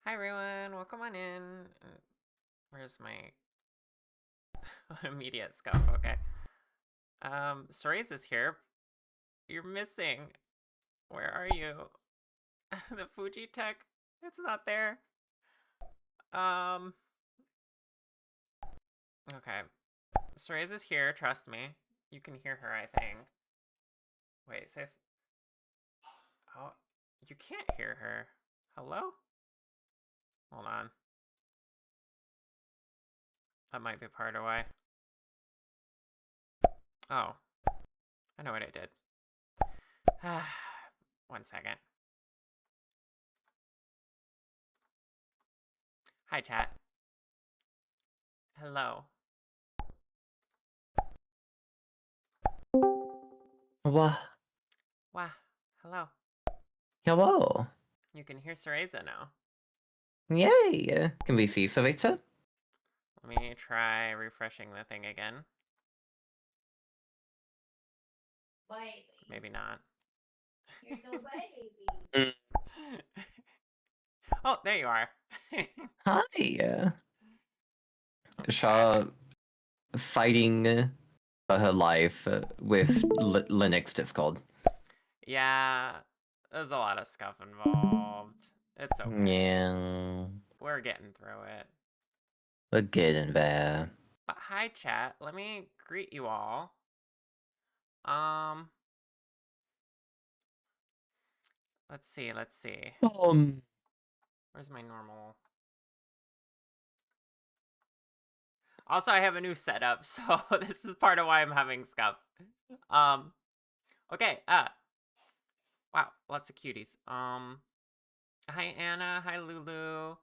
Hi everyone, welcome on in. Where's my immediate scuff? Okay. Cereza's here. You're missing. Where are you? The Fuji tech? It's not there. Um, okay. Cereza's here, trust me. You can hear her, I think. Wait, oh, you can't hear her. Hello? Hold on. That might be part of why. Oh, I know what I did. 1 second. Hi, chat. Hello. Wah. Wow. Hello. Hello. You can hear Cereza now. Yay. Can we see Cereza? Let me try refreshing the thing again. Maybe not. Oh, there you are. Hi. I'm Shaw back. fighting her life with Linux Discord. Yeah, there's a lot of stuff involved. It's okay. Yeah. We're getting through it. We're getting there. But hi, chat. Let me greet you all. Um, let's see. Where's my normal? Also, I have a new setup, so this is part of why I'm having scuff. Okay. Wow, lots of cuties. Hi Anna. Hi Lulu.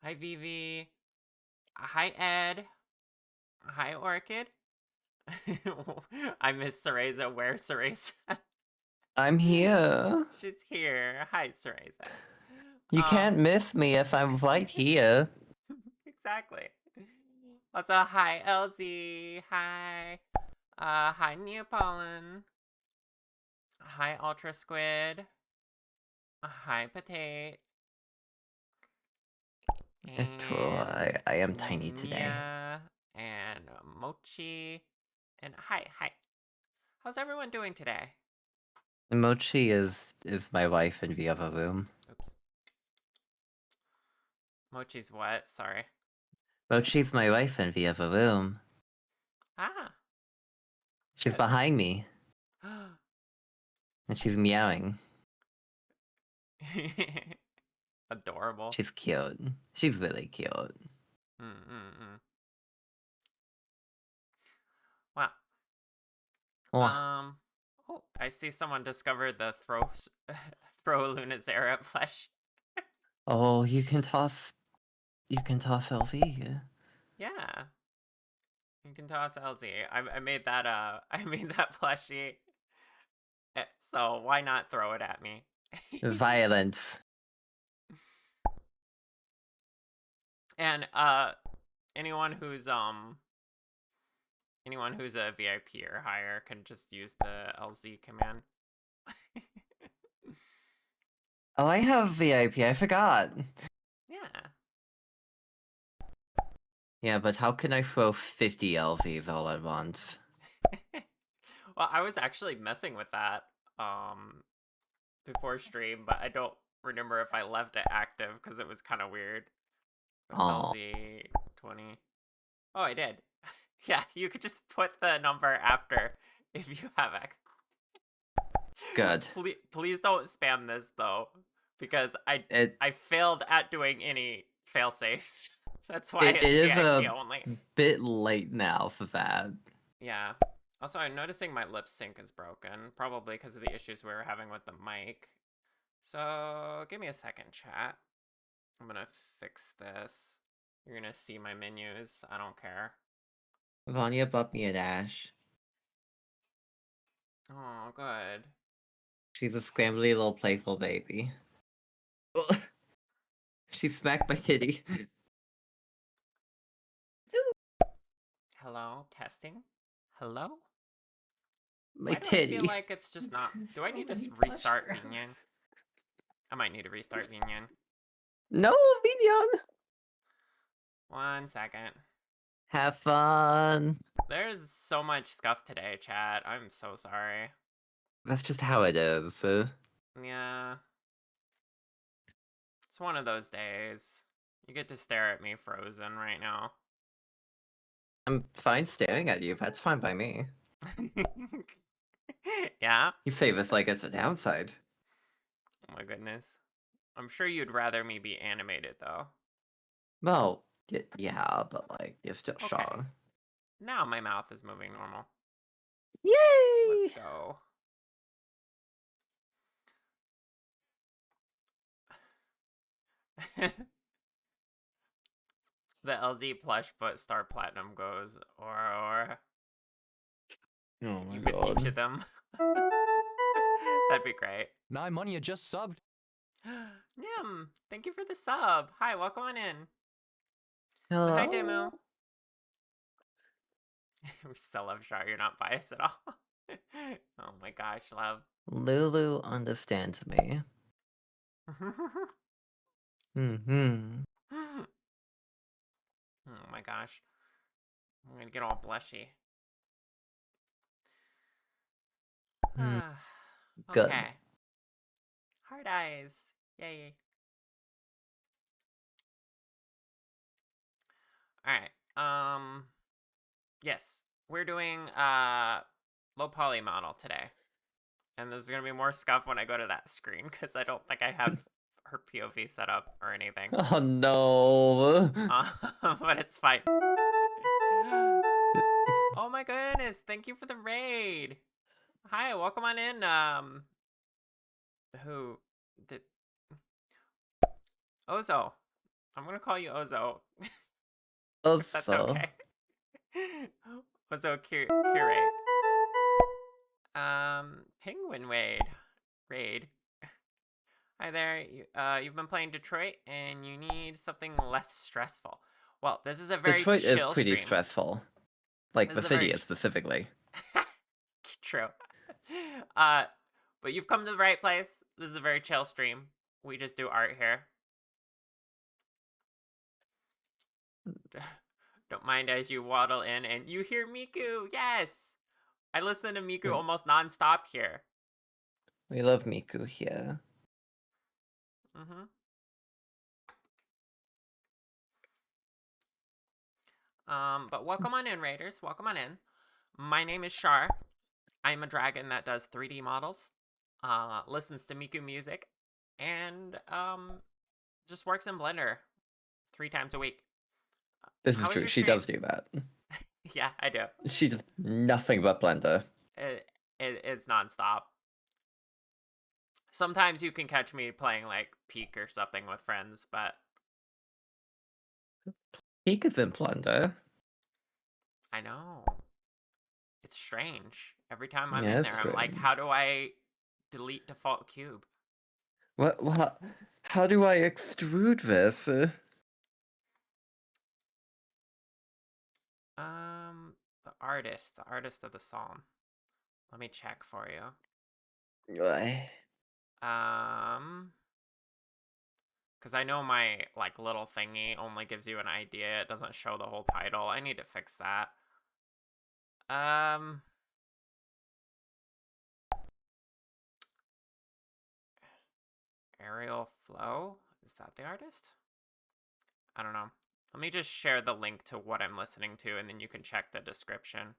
Hi Vivi. Hi Ed. Hi Orchid. I miss Cereza. Where's Cereza? I'm here. She's here. Hi Cereza. You can't miss me if I'm right here. Exactly. Also, hi LZ. Hi. Hi Neapolitan. Hi Ultra Squid. Hi Potate. It's true. I am tiny today. Mia and Mochi. And hi. How's everyone doing today? Mochi is my wife in the other room. Oops. Mochi's what? Sorry. Mochi's my wife in the other room. Ah. She's behind me. Good. And she's meowing. Adorable. She's cute. She's really cute. Wow. Oh. Oh, I see someone discovered the throw Lunazera flesh. Oh, you can toss LV. Yeah. You can toss LZ. I made that I made that plushie. So why not throw it at me? Violence. And anyone who's a VIP or higher can just use the LZ command. Oh, I have VIP. I forgot. Yeah. Yeah, but how can I throw 50 LVs all at once? Well, I was actually messing with that before stream, but I don't remember if I left it active because it was kind of weird. Oh. LZ 20. Oh, I did. Yeah, you could just put the number after if you have it. Good. Please don't spam this though, because I failed at doing any fail safes. That's why it it's is VIP a only. bit late now for that. Yeah. Also, I'm noticing my lip sync is broken, probably because of the issues we were having with the mic. So give me a second, chat. I'm gonna fix this. You're gonna see my menus. I don't care. Vanya bought me a dash. Oh, good. She's a scrambly little playful baby. She smacked my titty. Hello, testing. Hello. My Why do I titty. feel like it's just not? Do I need to restart Vinyan? I might need to restart Vinyan. No, Minion! 1 second. Have fun! There's so much scuff today, chat. I'm so sorry. That's just how it is. Yeah. It's one of those days. You get to stare at me frozen right now. I'm fine staring at you. That's fine by me. Yeah? You say this like it's a downside. Oh my goodness. I'm sure you'd rather me be animated, though. Well, yeah, but like, you're still Okay. shy. Now my mouth is moving normal. Let's Yay! go. The LZ plush but Star Platinum goes, or Oh my with each god. of them. That'd be great. Nine Money, you just subbed. Nim, thank you for the sub. Hi, welcome on in. And hi, Hello? Demu. We still love Char, you're not biased at all. Oh my gosh, love. Lulu understands me. Mm-hmm. Oh my gosh. I'm gonna get all blushy. Good. Okay. Hard eyes. Yay. Alright. Yes. We're doing low poly model today. And there's gonna be more scuff when I go to that screen because I don't think I have her POV set up or anything. Oh no. But it's fine. Oh my goodness, thank you for the raid. Hi, welcome on in. Who did Ozo? I'm gonna call you Ozo. That's Also, okay. Ozo curate. Penguin raid. Hi there. You've been playing Detroit and you need something less stressful. Well, this is a very Detroit is chill pretty stream. stressful. Like, This the is a city very is specifically. true. Uh, but you've come to the right place. This is a very chill stream. We just do art here. Don't mind as you waddle in and you hear Miku. Yes, I listen to Miku almost nonstop here. We love Miku here. Mm-hmm. But welcome on in, Raiders. Welcome on in. My name is Shar. I'm a dragon that does 3D models, listens to Miku music, and just works in Blender 3 times a week. This is How was true, your she stream? does do that. Yeah, I do. She does nothing but Blender. It's nonstop. Sometimes you can catch me playing like Peak or something with friends, but Peek is in Blender. I know. It's strange. Every time I'm Yeah, in it's there, I'm like, strange. how do I delete default cube? What? How do I extrude this? The artist of the song. Let me check for you. Because I know my like little thingy only gives you an idea. It doesn't show the whole title. I need to fix that. Aerial Flow? Is that the artist? I don't know. Let me just share the link to what I'm listening to and then you can check the description.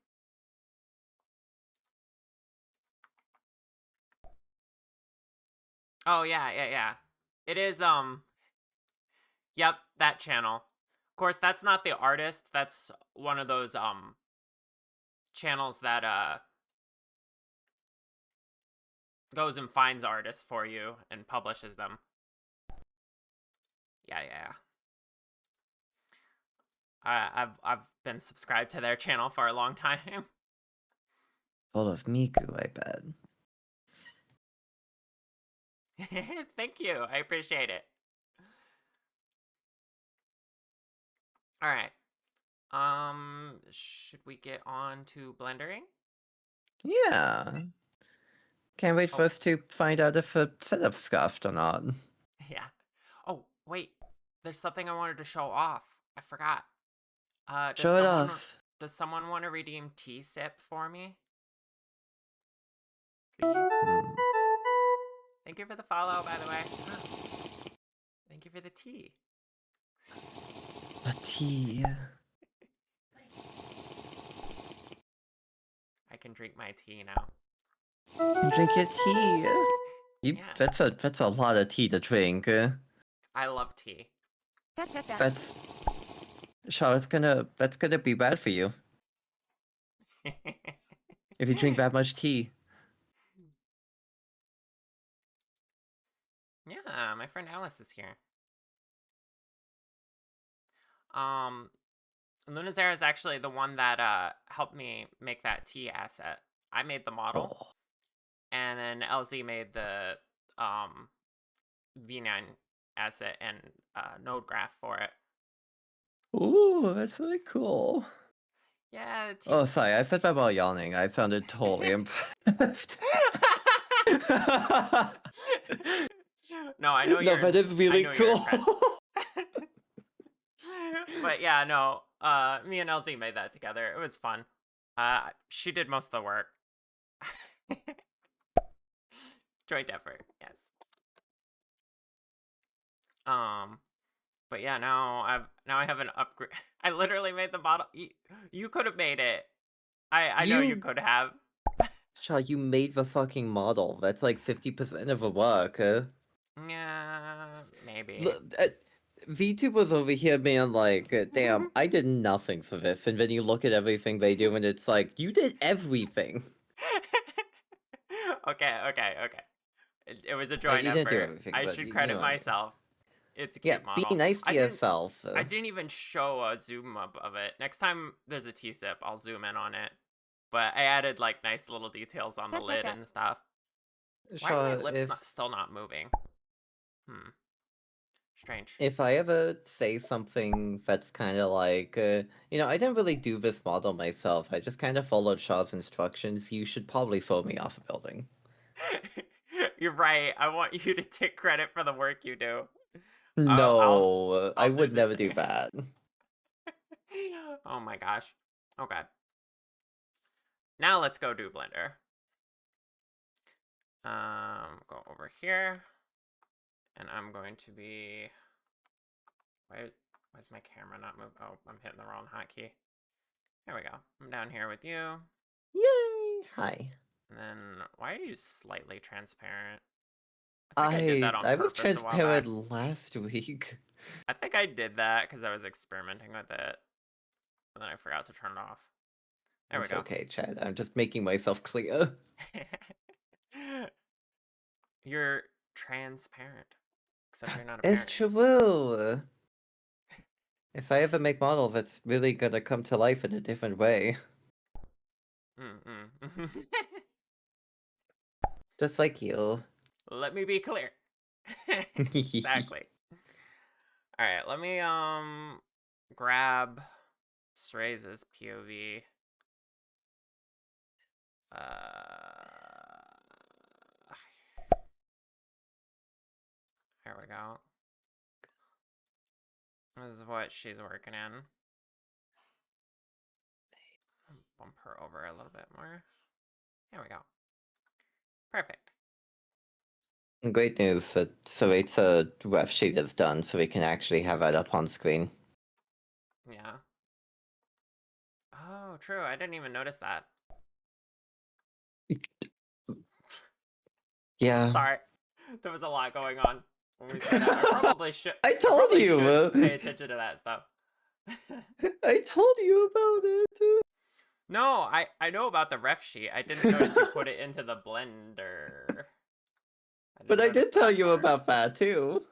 Oh, yeah. It is, yep, that channel. Of course, that's not the artist. That's one of those, channels that, goes and finds artists for you and publishes them. Yeah. I've been subscribed to their channel for a long time. Full of Miku, I bet. Thank you. I appreciate it. All right. Should we get on to blendering? Yeah. Can't wait for Oh, us to find out if a setup scuffed or not. yeah. Oh, wait. there's something I wanted to show off. I forgot. Does Show it someone off. want to redeem tea sip for me, please? Hmm. Thank you for the follow, by the way. Thank you for the tea. A tea. I can drink my tea now. Drink your tea. Yeah, That's a lot of tea to drink. I love tea. That's Shaw, that's gonna be bad for you if you drink that much tea. Yeah, my friend Alice is here. Um, Lunazera is actually the one that helped me make that tea asset. I made the model, Oh. and then LZ made the um V9 asset and node graph for it. Ooh, that's really cool. Yeah, tea. Oh, sorry, I said that while yawning. I sounded totally impressed. No, I know No, you're. that is I really know you're cool. impressed. But yeah, no. Me and LZ made that together. It was fun. She did most of the work. Joint effort, yes. Um, but yeah, now I have an upgrade. I literally made the model. You could have made it. I know you You, could have. Shaw, you made the fucking model. That's like 50% of the work. Yeah, maybe. Look, VTubers over here being like, damn, I did nothing for this. And then you look at everything they do and it's like, you did everything. Okay. It was a Like, joint you didn't do effort. everything, I but should you know credit what I mean. myself. It's a Yeah, cute be model. nice to yourself. I didn't even show a zoom up of it. Next time there's a T-sip, I'll zoom in on it. But I added like nice little details on the lid and stuff. Why are my Shaw, lips still not moving? Strange. if I ever say something that's kind of like, I didn't really do this model myself. I just kind of followed Shaw's instructions. You should probably throw me off a building. You're right. I want you to take credit for the work you do. No, I I'll do would the never do same. that. Oh my gosh. Okay. Now let's go do Blender. Go over here, and I'm going to be. Why's my camera not move? Oh, I'm hitting the wrong hotkey. There we go. I'm down here with you. Yay! Hi. And then, why are you slightly transparent? I think I did I that on I was purpose a while back. transparent last week. I think I did that because I was experimenting with it. And then I forgot to turn it off. There we It's go. okay, Chad. I'm just making myself clear. You're transparent. Except you're not a It's parent. true. If I ever make models, it's really gonna come to life in a different way. Just like you. Let me be clear. Exactly. Alright, let me grab Cereza's POV. There we go. This is what she's working in. Bump her over a little bit more. There we go. Perfect. Great news that Cereza ref sheet is done, so we can actually have that up on screen. Yeah. Oh, true. I didn't even notice that. Yeah. Sorry. There was a lot going on when we started. I probably should. I I told probably you! should pay attention to that stuff. I told you about it! No, I know about the ref sheet. I didn't notice you put it into the blender. But I notice did tell that you part. about that too.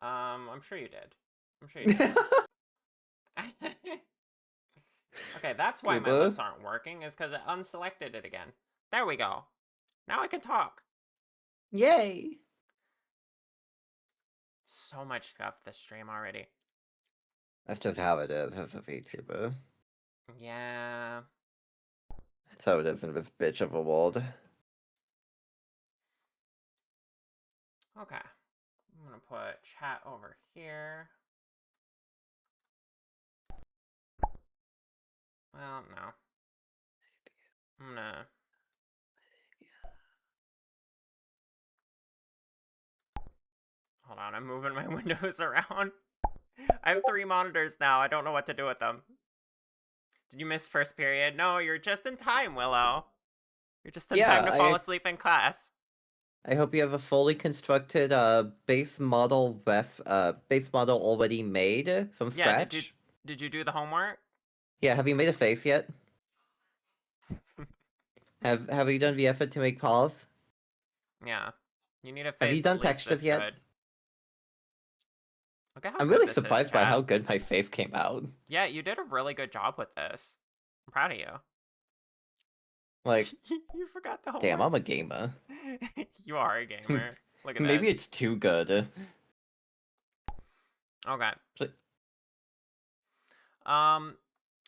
I'm sure you did. I'm sure you did. Okay, that's why my Goober. lips aren't working, is because I unselected it again. There we go. Now I can talk. Yay! So much stuff this stream already. That's just how it is as a VTuber. Yeah. That's how it is in this bitch of a world. Okay. gonna put chat over here. Well, no. I'm gonna... Hold on, I'm moving my windows around. I have 3 monitors now. I don't know what to do with them. Did you miss first period? No, you're just in time, Willow. You're just in time Yeah, to fall asleep in class. I hope you have a fully constructed base model base model already made from Yeah, scratch. did you do the homework? Yeah, have you made a face yet? Have you done the effort to make paws? Yeah. You need a Have you face at done least textures this yet? good. Look at how I'm good really this is, surprised by chat. how good my face came out. Yeah, you did a really good job with this. I'm proud of you. Like, You forgot the damn, homework. I'm a gamer. You are a gamer. Look at Maybe this. it's too good. Okay. Pl- Um,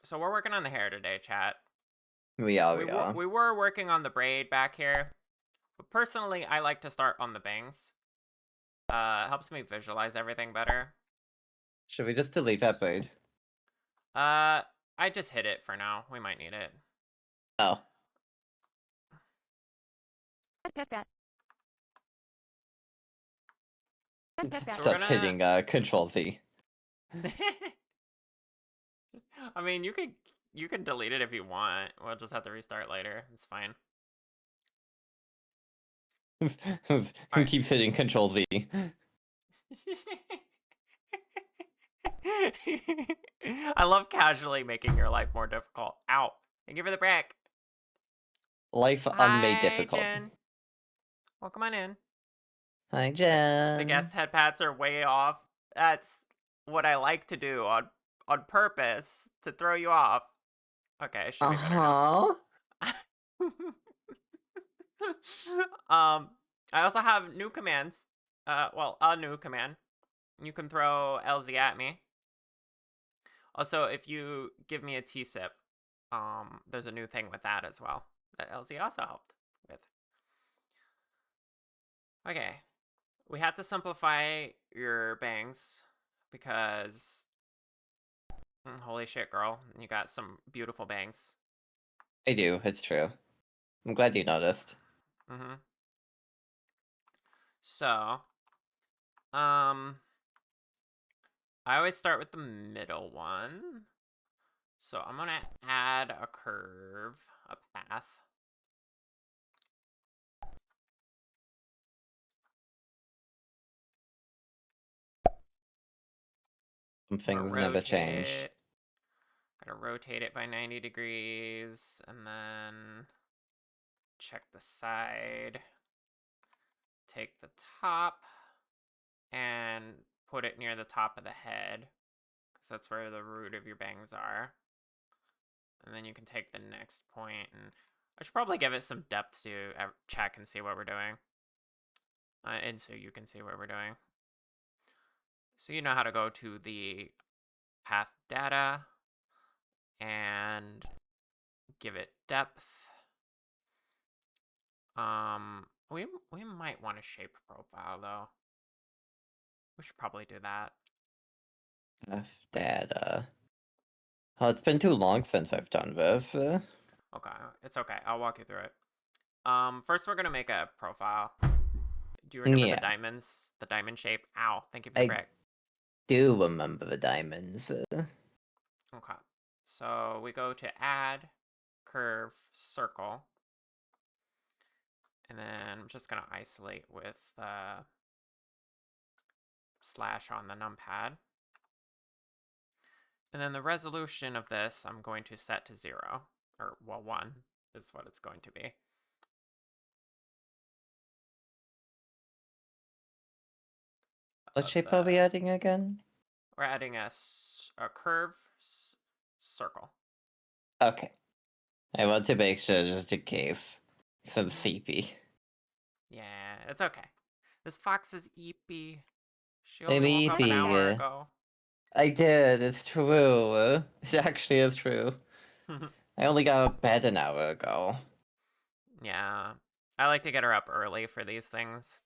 so we're working on the hair today, chat. We are, we are. We were working on the braid back here, but personally, I like to start on the bangs. Helps me visualize everything better. Should we just delete that braid? I just hid it for now. We might need it. Oh. So we're Starts gonna... hitting Control Z. I mean, you can delete it if you want. We'll just have to restart later. It's fine. All right. Keeps hitting Control Z. I love casually making your life more difficult. Ow. Thank you for the brick. Life unmade Hi, difficult. Jen. Well, come on in. Hi, The guest Jen. head pats are way off. That's what I like to do on purpose to throw you off. Okay, it should be better now. Uh-huh. I also have new commands. Well, a new command. You can throw LZ at me. Also, if you give me a T-sip, there's a new thing with that as well that LZ also helped with. Okay, we had to simplify your bangs because holy shit, girl, you got some beautiful bangs. I do, it's true. I'm glad you noticed. Mm-hmm. So, um, I always start with the middle one. So I'm gonna add a curve, a path. Some Gotta things never rotate change. it. Gotta rotate it by 90 degrees, and then check the side. Take the top and put it near the top of the head, because that's where the root of your bangs are. And then you can take the next point, and I should probably give it some depth so chat can see what we're doing. And so you can see what we're doing. So you know how to go to the path data and give it depth. We might want a shape profile though. We should probably do that. Dad, oh, it's been too long since I've done this. Okay, it's okay. I'll walk you through it. First we're gonna make a profile. Do you remember the Yeah, diamonds? The diamond shape? Ow, thank you for the I brick. do remember the diamonds. Okay. So we go to add, curve, circle. And then I'm just gonna isolate with slash on the numpad. And then the resolution of this, I'm going to set to 0. Or, well, 1 is what it's going to be. What shape are we adding again? We're adding a curve circle. Okay. I want to make sure just in case. Some CP. Yeah, it's okay. This fox is eepy. She only I'm woke up an hour eepy. ago. I did, it's true. It actually is true. I only got out of bed an hour ago. Yeah. I like to get her up early for these things.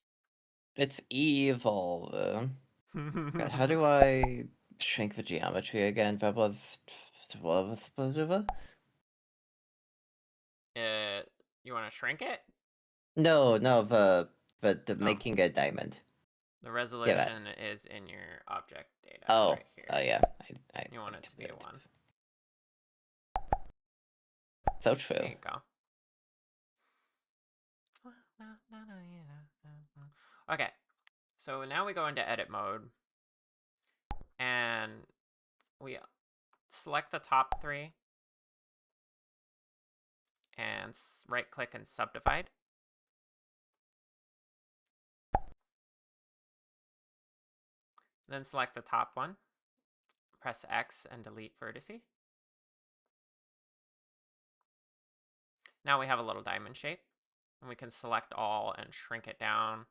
It's evil. God, how do I shrink the geometry again? That was... You want to shrink it? No, no, the Oh, making a diamond. the Yeah, that. resolution is in your object data Oh, right oh here. yeah. I You want need it to to be a move. 1. So There true. you go. Okay, so now we go into edit mode, and we select the top 3, and right click and subdivide. Then select the top one, press X and delete vertice. Now we have a little diamond shape, and we can select all and shrink it down,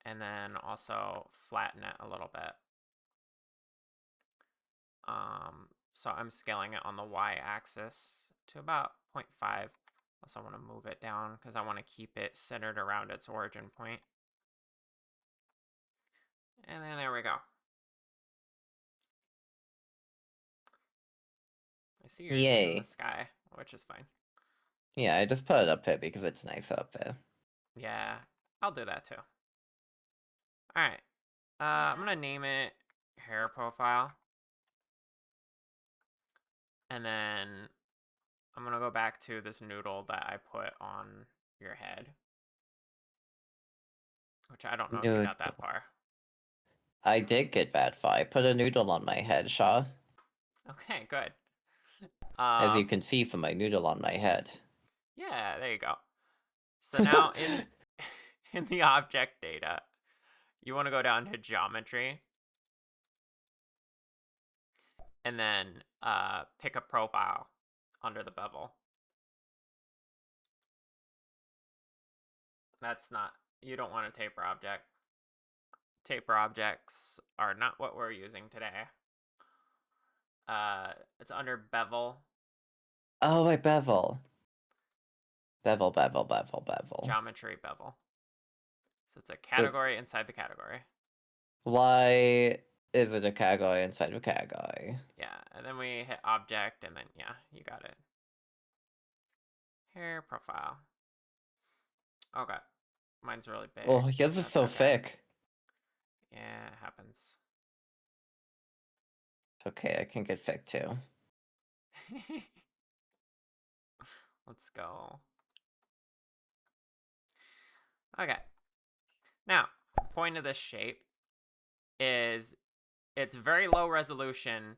and then also flatten it a little bit. So I'm scaling it on the y-axis to about 0.5. Also want to move it down because I want to keep it centered around its origin point. And then there we go. I see yours is in the Yay. sky, which is fine. Yeah, I just put it up there because it's nice up there. Yeah, I'll do that too. All right. I'm going to name it hair profile. And then I'm going to go back to this noodle that I put on your head. Which I don't know if you got that Noodle. far. I did get that far. I put a noodle on my head, Shaw. Okay, good. As you can see from my noodle on my head. Yeah, there you go. So now in in the object data, you want to go down to geometry and then pick a profile under the bevel. That's not, you don't want a taper object. Taper objects are not what we're using today. It's under bevel, Oh, I bevel. Bevel, bevel, bevel, bevel. geometry bevel. So it's a But category inside the category. why is it a category inside of a category? Yeah, and then we hit object, and then yeah, you got it. Hair profile. Okay, mine's really big, Oh, but yours is that's so okay. thick. Yeah, it happens. It's okay, I can get thick too. Let's go. Okay. Now, the point of this shape is it's very low resolution,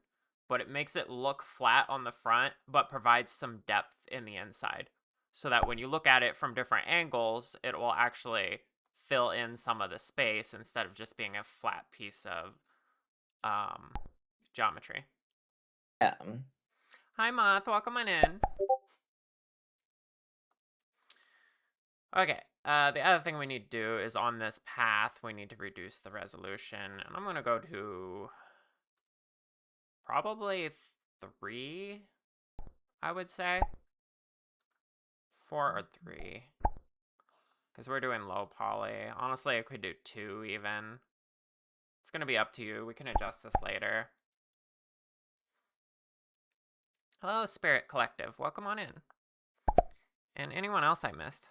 but it makes it look flat on the front, but provides some depth in the inside. So that when you look at it from different angles, it will actually fill in some of the space instead of just being a flat piece of geometry. Yeah. Hi, Moth. Welcome on in. Okay, the other thing we need to do is on this path, we need to reduce the resolution. And I'm going to go to probably 3, I would say. 4 or 3. Because we're doing low poly. Honestly, I could do 2 even. It's going to be up to you. We can adjust this later. Hello, Spirit Collective. Welcome on in. And anyone else I missed?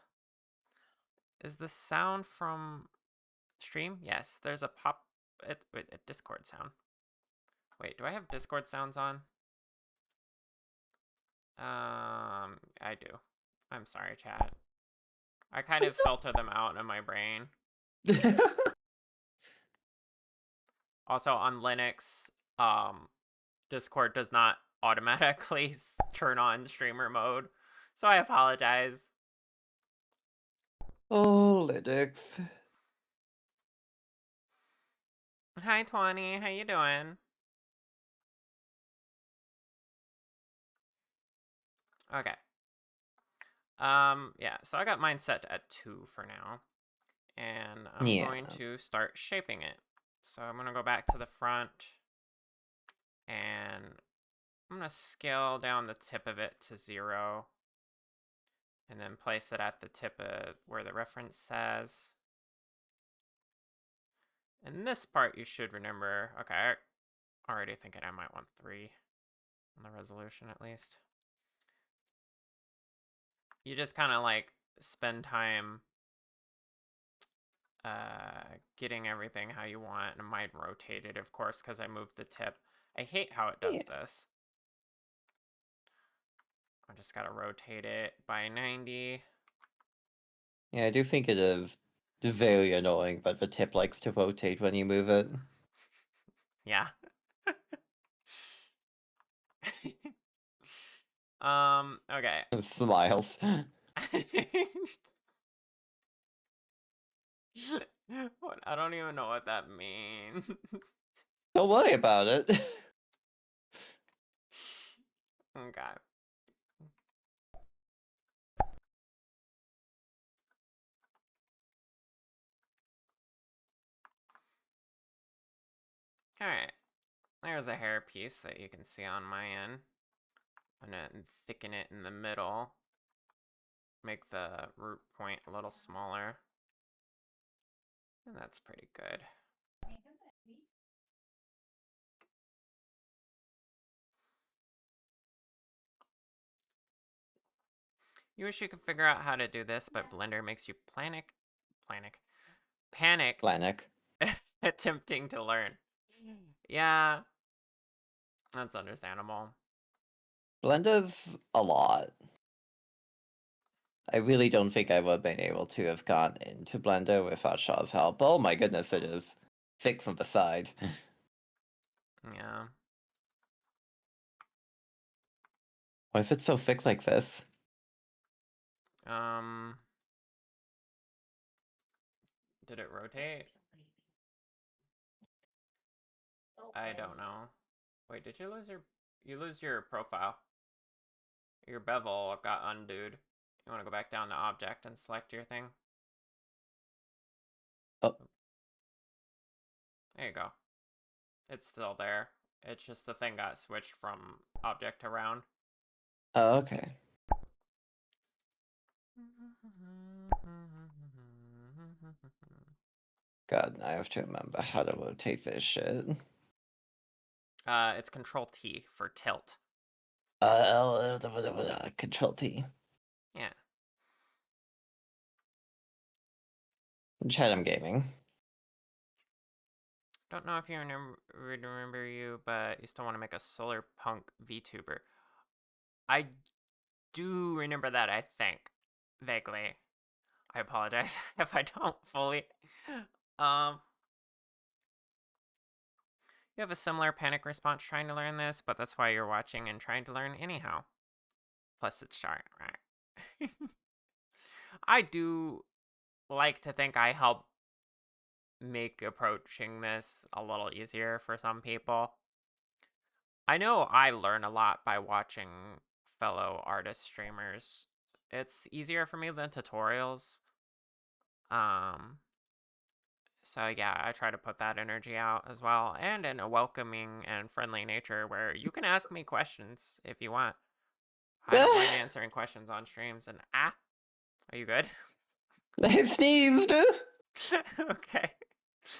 Is the sound from stream? Yes, there's a pop... a Discord sound. Wait, do I have Discord sounds on? I do. I'm sorry, chat. I kind of filter them out in my brain. Also, on Linux, Discord does not automatically turn on streamer mode, so I apologize. Oh, Linux. Hi, 20. How you doing? Okay. Yeah, so I got mine set at 2 for now. And I'm Yeah. going to start shaping it. So I'm going to go back to the front. And I'm going to scale down the tip of it to 0. And then place it at the tip of where the reference says. And this part you should remember. Okay, I'm already thinking I might want 3 on the resolution at least. You just kind of like spend time getting everything how you want, and I might rotate it, of course, because I moved the tip. I hate how it does Yeah. this. I just gotta rotate it by 90. Yeah, I do think it is very annoying, but the tip likes to rotate when you move it. Yeah. Okay. Smiles. What? I don't even know what that means. Don't worry about it. Okay. Alright. There's a hair piece that you can see on my end. I'm gonna thicken it in the middle. Make the root point a little smaller. And that's pretty good. You wish you could figure out how to do this, but Blender makes you panic Planik. attempting to learn. Yeah, that's understandable. Blender's a lot. I really don't think I would have been able to have gone into Blender without Shaw's help. Oh my goodness, it is thick from the side. Yeah. Why is it so thick like this? Um, did it rotate? I don't know. Wait, did you lose your profile? Your bevel got undooed. You want to go back down to object and select your thing? Oh, There you go. It's still there. It's just the thing got switched from object to round. oh okay. God, I have to remember how to rotate this shit. It's Control T for tilt. Control T. Yeah. Chatham Gaming. Don't know if you remember you, but you still want to make a solar punk VTuber. I do remember that, I think. Vaguely. I apologize if I don't fully. Um, you have a similar panic response trying to learn this, but that's why you're watching and trying to learn anyhow. Plus, it's short, right? I do like to think I help make approaching this a little easier for some people. I know I learn a lot by watching fellow artist streamers. It's easier for me than tutorials. Um, so yeah, I try to put that energy out as well, and in a welcoming and friendly nature where you can ask me questions if you want. I don't mind answering questions on streams. And are you good? I sneezed! Okay.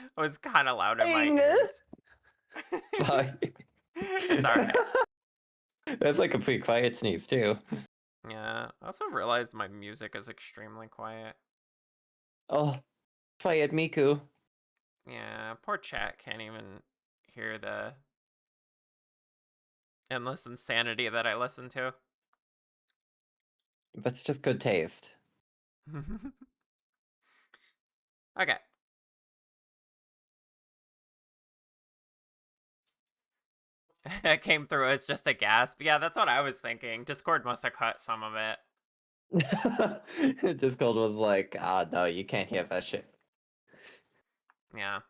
It was kind of loud in my Dang! ears. Sorry. It's alright. That's like a pretty quiet sneeze, too. Yeah. I also realized my music is extremely quiet. Oh, quiet Miku. Yeah, poor chat can't even hear the endless insanity that I listen to. That's just good taste. Okay. It came through as just a gasp. Yeah, that's what I was thinking. Discord must have cut some of it. Discord was like, no, you can't hear that shit. Yeah.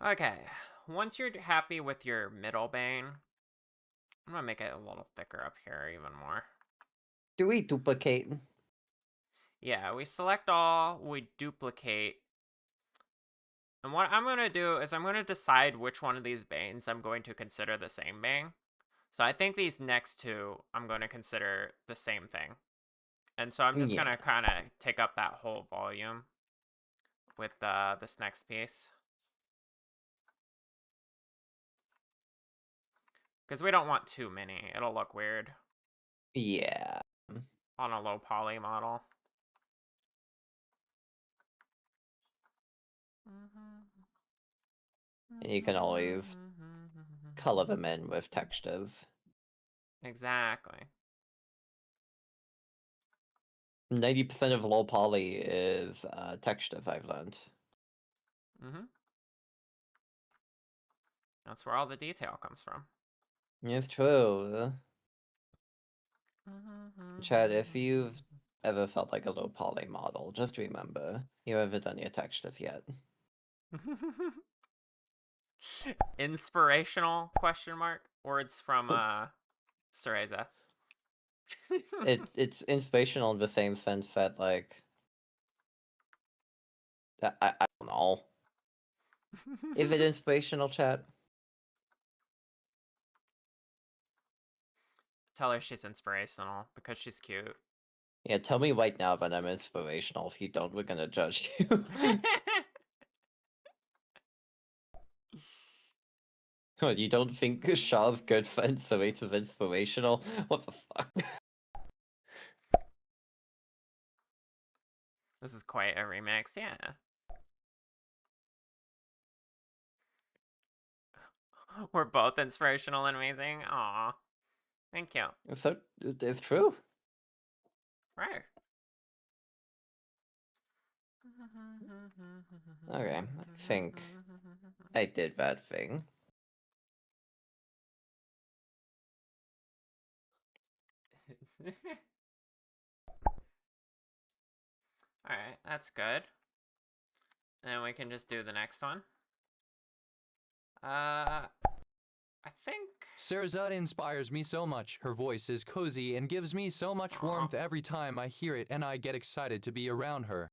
Okay. Once you're happy with your middle bane, I'm gonna make it a little thicker up here even more. Do we duplicate? Yeah, we select all, we duplicate. And what I'm gonna do is I'm gonna decide which one of these banes I'm going to consider the same bane. So I think these next two I'm going to consider the same thing. And so I'm just Yeah. going to kind of take up that whole volume. with this next piece. Because we don't want too many. It'll look weird. Yeah. On a low poly model. And you can always color them in with textures. Exactly. 90% of low poly is textures, I've learned. That's where all the detail comes from. It's true. Chad, if you've ever felt like a low poly model, just remember, you haven't done your textures yet. Inspirational question mark? Words from Cereza. It's inspirational in the same sense that, like, I don't know. Is it inspirational, Chad? Tell her she's inspirational because she's cute. Yeah, tell me right now that I'm inspirational. If you don't, we're gonna judge you. What, you don't think Shaw's good friend Cereza is inspirational? What the fuck? This is quite a remix, yeah. We're both inspirational and amazing. Aw. Thank you. So, it's true. Right. Okay, I think I did that thing. Alright, that's good. And we can just do the next one. I think... Cereza inspires me so much. Her voice is cozy and gives me so much warmth every time I hear it, and I get excited to be around her.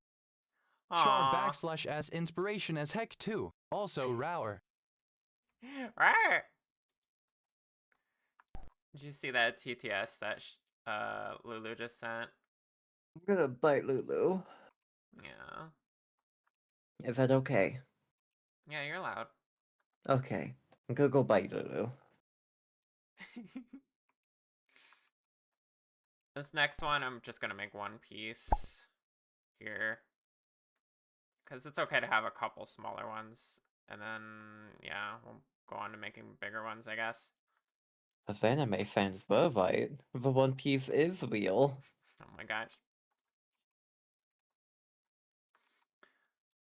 Char /S inspiration as heck too. Also Rower. Right. Did you see that TTS that Lulu just sent? I'm gonna bite Lulu. Yeah. Is that okay? Yeah, you're allowed. Okay. I'm gonna go bite Lulu. This next one, I'm just gonna make one piece here. Because it's okay to have a couple smaller ones. And then, yeah, we'll go on to making bigger ones, I guess. As anime fans were right, the One Piece is real. Oh my gosh.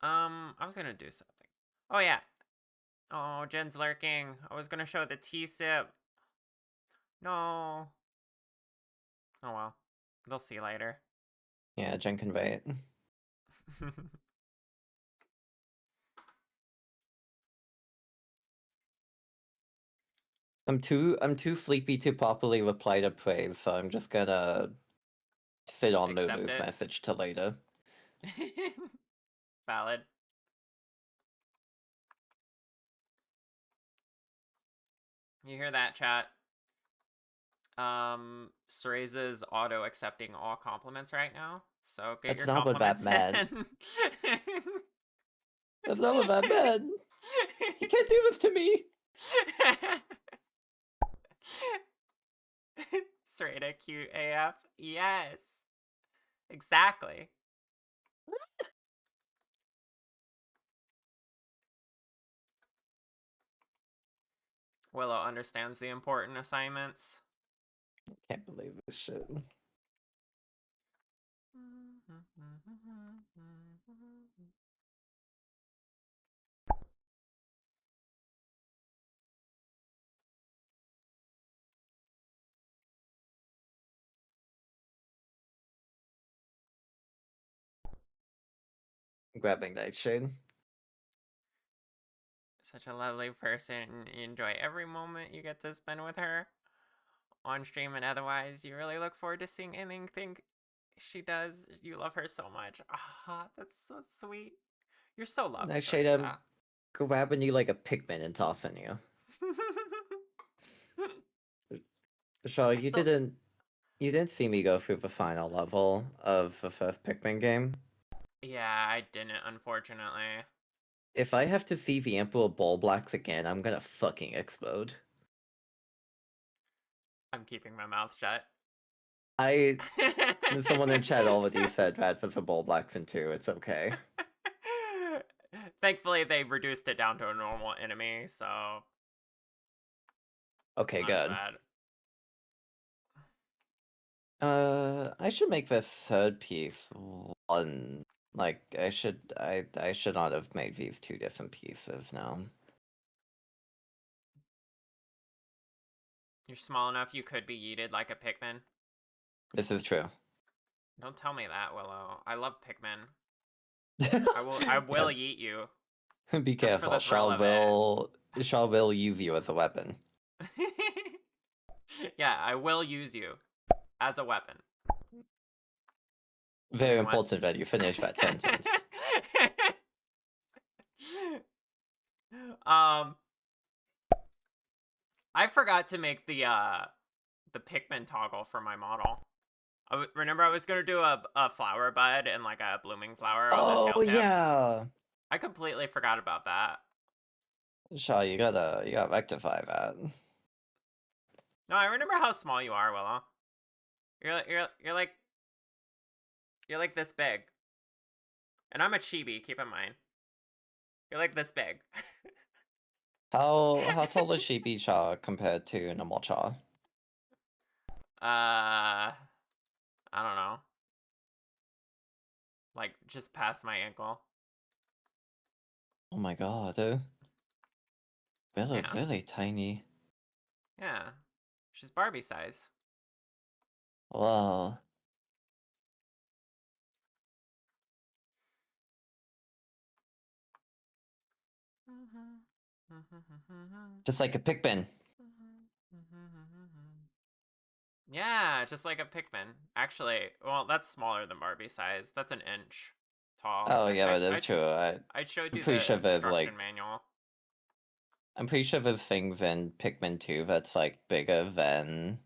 I was gonna do something. Oh yeah. Oh, Jen's lurking. I was gonna show the T-sip. No. Oh well. They'll see later. Yeah, Jen can wait. I'm too sleepy to properly reply to praise, so I'm just gonna sit on Accept Lulu's it. message till later. Valid. You hear that, chat? Cereza is auto accepting all compliments right now. So get That's your not what that compliments meant. in. That's not what that meant. You can't do this to me. Serena cute AF. Yes. Exactly. Willow understands the important assignments. Can't believe this shit. Grabbing Nightshade. Such a lovely person. You enjoy every moment you get to spend with her on stream and otherwise. You really look forward to seeing anything she does. You love her so much. Ah, that's so sweet. You're so loved, Nightshade, I'm Cereza. grabbing you like a Pikmin and tossing you. Shaw, I still... you didn't see me go through the final level of the first Pikmin game. Yeah, I didn't, unfortunately. If I have to see the Emperor Ball Blacks again, I'm gonna fucking explode. I'm keeping my mouth shut. Someone in chat already said that was a Ball Blacks in 2, it's okay. Thankfully, they reduced it down to a normal enemy, so Okay, not as good. bad. I should make this third piece one. Like, I should not have made these 2 different pieces now. You're small enough you could be yeeted like a Pikmin. This is true. Don't tell me that, Willow. I love Pikmin. I will yeet you. Be Just for careful. the thrill of it. Shaw will use you as a weapon. Yeah, I will use you as a weapon. Very What? important that you finish that sentence. I forgot to make the Pikmin toggle for my model. Remember, I was gonna do a flower bud and like a blooming flower on the tail Oh tip. yeah. I completely forgot about that. Shaw, you gotta rectify that. No, I remember how small you are, Willow. You're like this big, and I'm a chibi. Keep in mind, you're like this big. How tall is Sheepy Shaw compared to normal Shaw? I don't know. Like just past my ankle. Oh my god. Willow's Yeah. really tiny. Yeah. She's Barbie size. Wow. Just like a Pikmin. Yeah, just like a Pikmin. Actually, well, that's smaller than Barbie size. That's an inch tall. Oh yeah, that is I true. I showed I'm you pretty the sure there's instruction like manual. I'm pretty sure there's things in Pikmin 2 that's like bigger than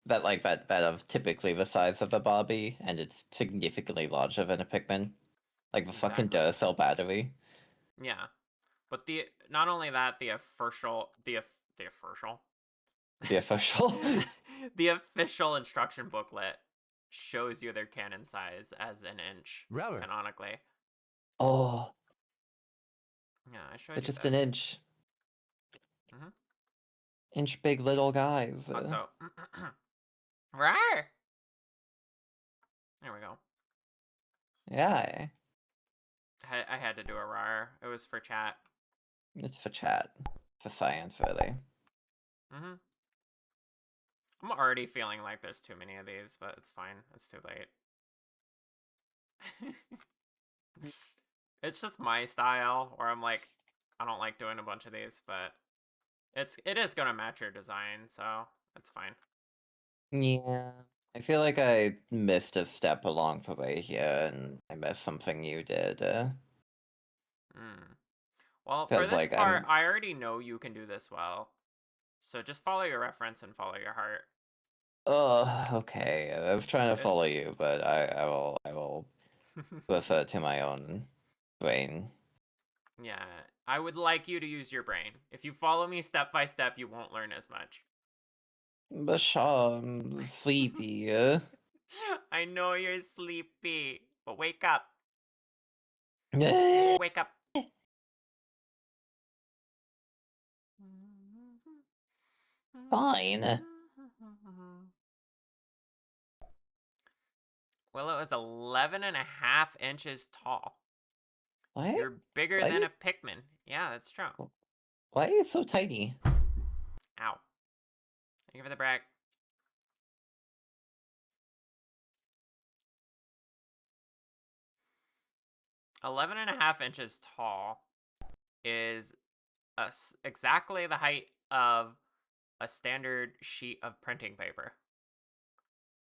that are typically the size of a Barbie, and it's significantly larger than a Pikmin. Like the fucking Exactly. Duracell battery. Yeah, but not only that, the official The official. the official instruction booklet shows you their cannon size as an inch Router. canonically. Oh, Yeah, I showed it's you just this. an inch. Mm-hmm. Inch big little guys. Also, rawr! There we go. Yeah, I had to do a rawr. It was for chat. it's for chat. For science, really. Mm-hmm. I'm already feeling like there's too many of these, but it's fine. It's too late. It's just my style, where I'm like, I don't like doing a bunch of these, but it is gonna match your design, so it's fine. Yeah. I feel like I missed a step along the way here, and I missed something you did. Well, for Because, this like, part, I already know you can do this well, so just follow your reference and follow your heart. Oh, okay. I was trying to It's follow you, but I will refer to my own brain. Yeah, I would like you to use your brain. If you follow me step by step, you won't learn as much. But Shaw, I'm sleepy. I know you're sleepy, but wake up. Eh, Wake up. Fine. Willow is 11 and a half inches tall. What? You're bigger Why than you- a Pikmin. Yeah, that's true. Why are you so tiny? Ow. Thank you for the brag. Eleven and a half inches tall is exactly the height of a standard sheet of printing paper.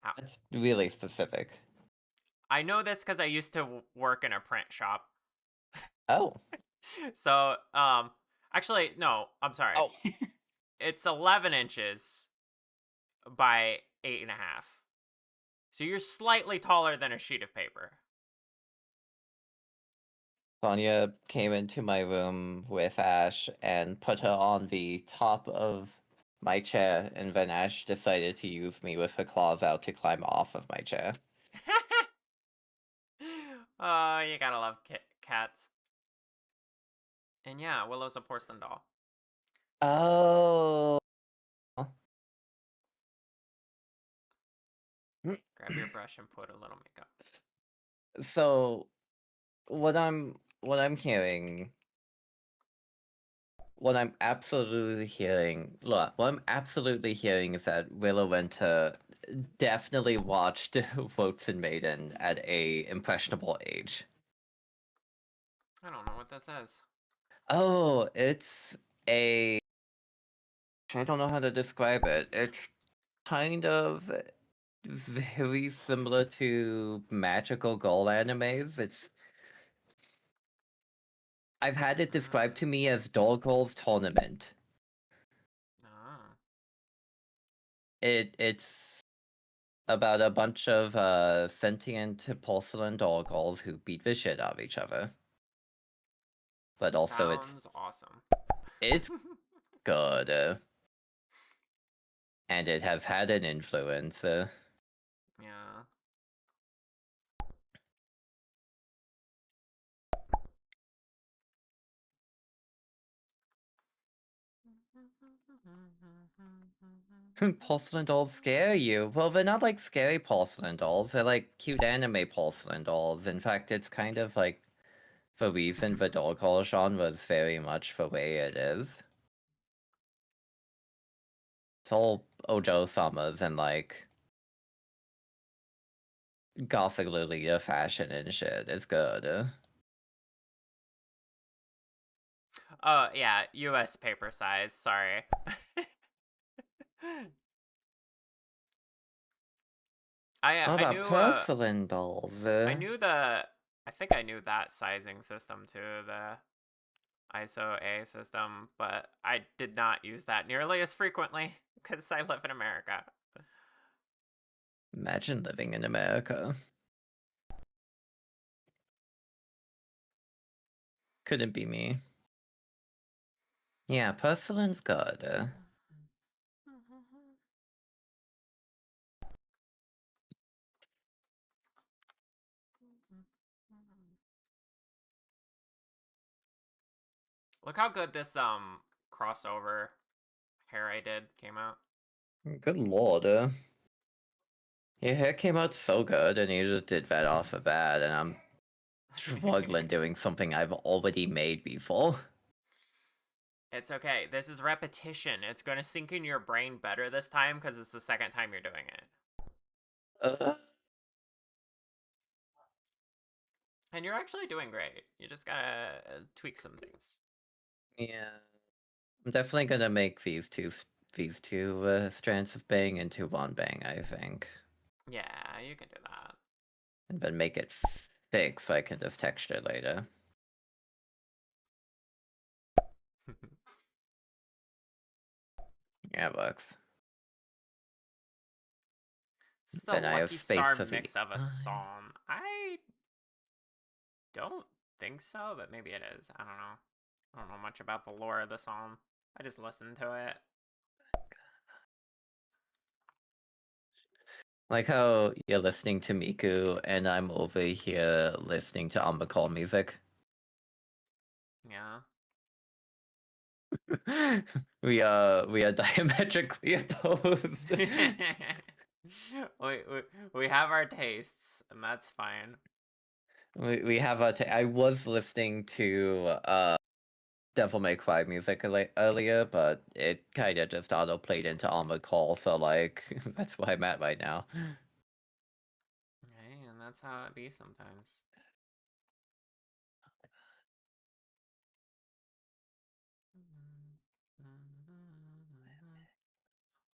Ow. That's really specific. I know this because I used to work in a print shop. Oh. So, actually, no, I'm sorry. Oh. It's 11 inches by 8.5. So you're slightly taller than a sheet of paper. Sonia came into my room with Ash and put her on the top of my chair, and then Ash decided to use me with her claws out to climb off of my chair. Oh, you gotta love cats. And yeah, Willow's a porcelain doll. Oh. Grab your brush and put a little makeup. So, what I'm hearing, what I'm absolutely hearing, look, what I'm absolutely hearing is that Willow Winter definitely watched Wotan Maiden at a impressionable age. I don't know what that says. Oh, it's a. I don't know how to describe it. It's kind of very similar to magical girl animes. I've had it described to me as Doll Girls Tournament. Oh. It's about a bunch of sentient porcelain doll girls who beat the shit out of each other. But also Sounds awesome. it's good. And it has had an influence. Yeah. Porcelain dolls scare you. Well, they're not like scary porcelain dolls. They're like cute anime porcelain dolls. In fact, it's kind of like the reason the doll girl genre is very much the way it is. It's all Ojo Summers and like gothic Lolita fashion and shit. It's good. Oh, yeah, US paper size, sorry. What I about knew porcelain dolls? I knew I think I knew that sizing system too, the ISO A system, but I did not use that nearly as frequently because I live in America. Imagine living in America. Couldn't be me. Yeah, porcelain's good. Look how good this crossover hair I did came out. Good lord. Your hair came out so good, and you just did that off the bat, and I'm struggling doing something I've already made before. It's okay. This is repetition. It's going to sink in your brain better this time because it's the second time you're doing it. Uh, And you're actually doing great. You just gotta tweak some things. yeah, I'm definitely gonna make these two strands of bang into one bang, I think, Yeah, you can do that. and then make it thick so I can just texture later. Yeah, it works. This is a Then I have Lucky space Star for the mix of a song. I don't think so, but maybe it is. I don't know. I don't know much about the lore of the song. I just listened to it. Like how you're listening to Miku and I'm over here listening to Ambacall music. Yeah. we are diametrically opposed. we have our tastes, and that's fine. We have I was listening to Devil May Cry music earlier, but it kind of just auto played into Armored Call, so like that's where I'm at right now. Hey, and that's how it be sometimes.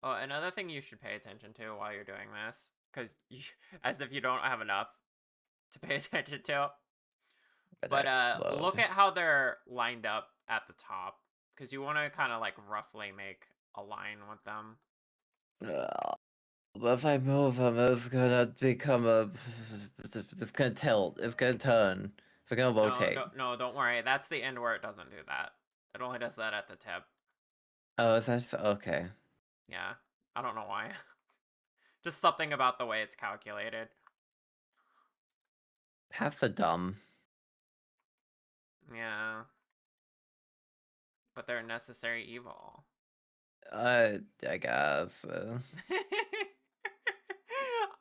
Oh, another thing you should pay attention to while you're doing this, because as if you don't have enough to pay attention to. But look Explode. at how they're lined up at the top, because you want to kind of like roughly make a line with them. If I move him, it's gonna become a. It's gonna tilt. It's gonna turn. We're gonna rotate. No, don't worry. That's the end where it doesn't do that. It only does that at the tip. Oh, is that just... okay. Yeah, I don't know why. Just something about the way it's calculated. Paths are dumb. Yeah. But they're a necessary evil. I guess.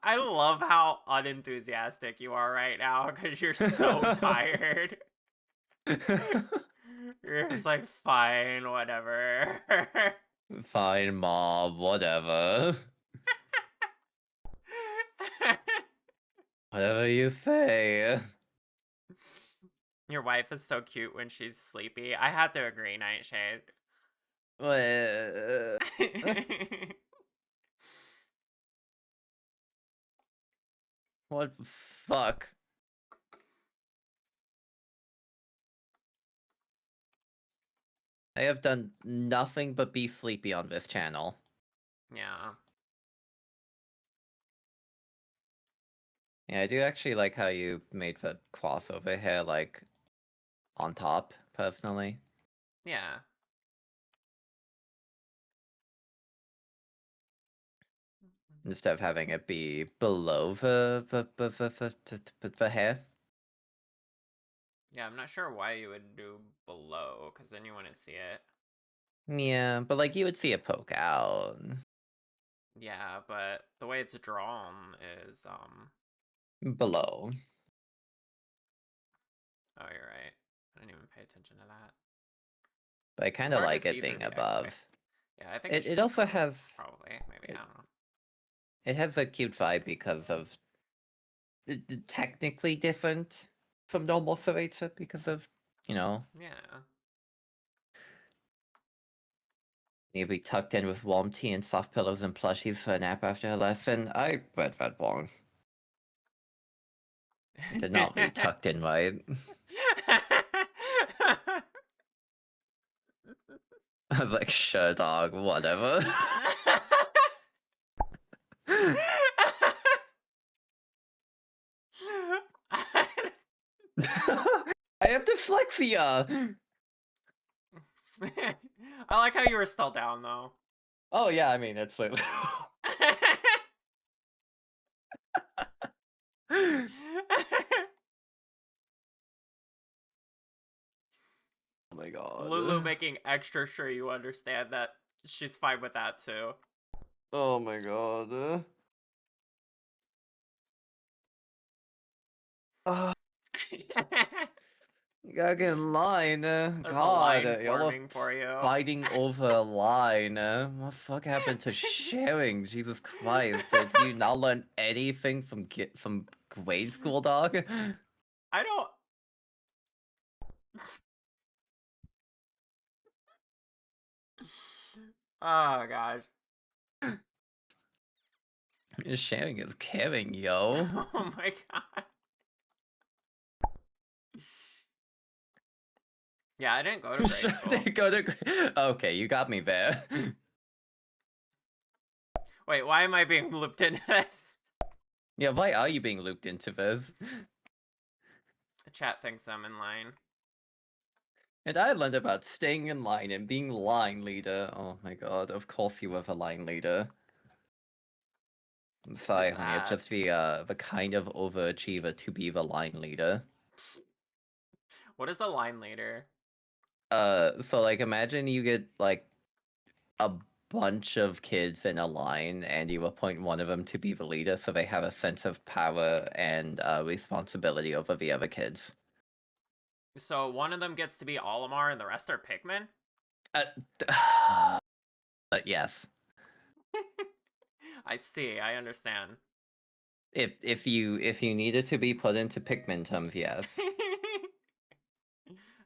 I love how unenthusiastic you are right now because you're so tired. You're just like, fine, whatever. Fine, Mom, whatever. Whatever you say. Your wife is so cute when she's sleepy. I have to agree, Nightshade. What the fuck? I have done nothing but be sleepy on this channel. Yeah. Yeah, I do actually like how you made the crossover here, like, on top, personally. Yeah. Instead of having it be below the hair. Yeah, I'm not sure why you would do below, because then you wouldn't see it. Yeah, but like you would see it poke out. Yeah, but the way it's drawn is, Below. oh, you're right. I didn't even pay attention to that. But I It's kind of hard to like see it through being the above. X-ray. Yeah, I think it should It be also below, has... probably, maybe, I don't know. It has a cute vibe because of... technically different from normal Cereza because of, you know... Yeah. Maybe tucked in with warm tea and soft pillows and plushies for a nap after a lesson. I read that wrong. Did not read tucked in right. I was like, sure, dog, whatever. I have dyslexia! I like how you were still down, though. Oh, yeah, I mean, it's... Oh my god. Lulu making extra sure you understand that she's fine with that, too. Oh my god. You gotta get in line. There's a God, line y'all are forming for you. fighting over a line. What the fuck happened to sharing? Jesus Christ. Did you not learn anything from grade school, dog? I don't... Oh, gosh. Sharing is caring, yo. Oh my god. Yeah, I didn't go to grade school. Okay, you got me there. Wait, why am I being looped into this? Yeah, why are you being looped into this? The chat thinks I'm in line. And I learned about staying in line and being line leader. Oh my god, of course you were the line leader. I'm sorry, honey, I'd that? just be the kind of overachiever to be the line leader. What is the line leader? So like imagine you get like a bunch of kids in a line and you appoint one of them to be the leader so they have a sense of power and responsibility over the other kids. So one of them gets to be Olimar and the rest are Pikmin? Yes. I see, I understand. If you needed to be put into Pikmin terms, yes.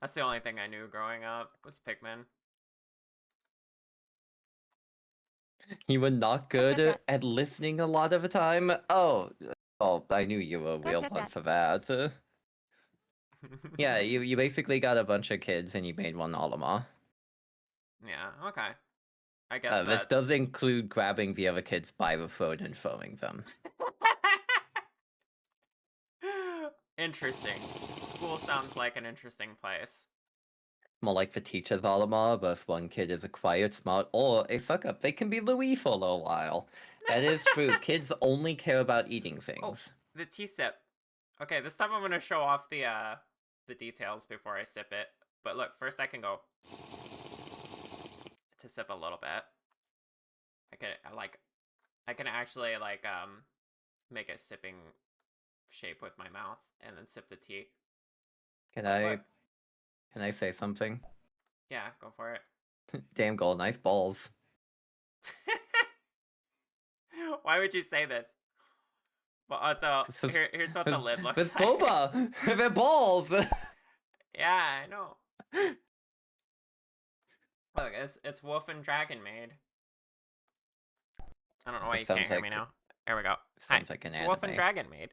That's the only thing I knew growing up, was Pikmin. You were not good at listening a lot of the time? Oh, I knew you were a real one for that. Yeah, you basically got a bunch of kids and you made one Olimar. Yeah, okay. I guess This does include grabbing the other kids by the throat and throwing them. Interesting. School sounds like an interesting place. More like the teachers Olimar, but if one kid is a quiet, smart, or a suck-up, they can be Louis for a little while. That is true. Kids only care about eating things. The tea sip. Okay, this time I'm gonna show off the details before I sip it. But look, first I can go to sip a little bit. I can actually make a sipping shape with my mouth and then sip the tea. Can Oh, I look. can I say something? Yeah, go for it. Damn goal, nice balls. Why would you say this? Well, also, here's what the lid looks With like. boba! They're balls! Yeah, I know. Look, it's Wolf and Dragon Maid. I don't know why This you can't sounds hear me like- now. There we go. Sounds Hi, like an it's Wolf and anime. Dragon Maid.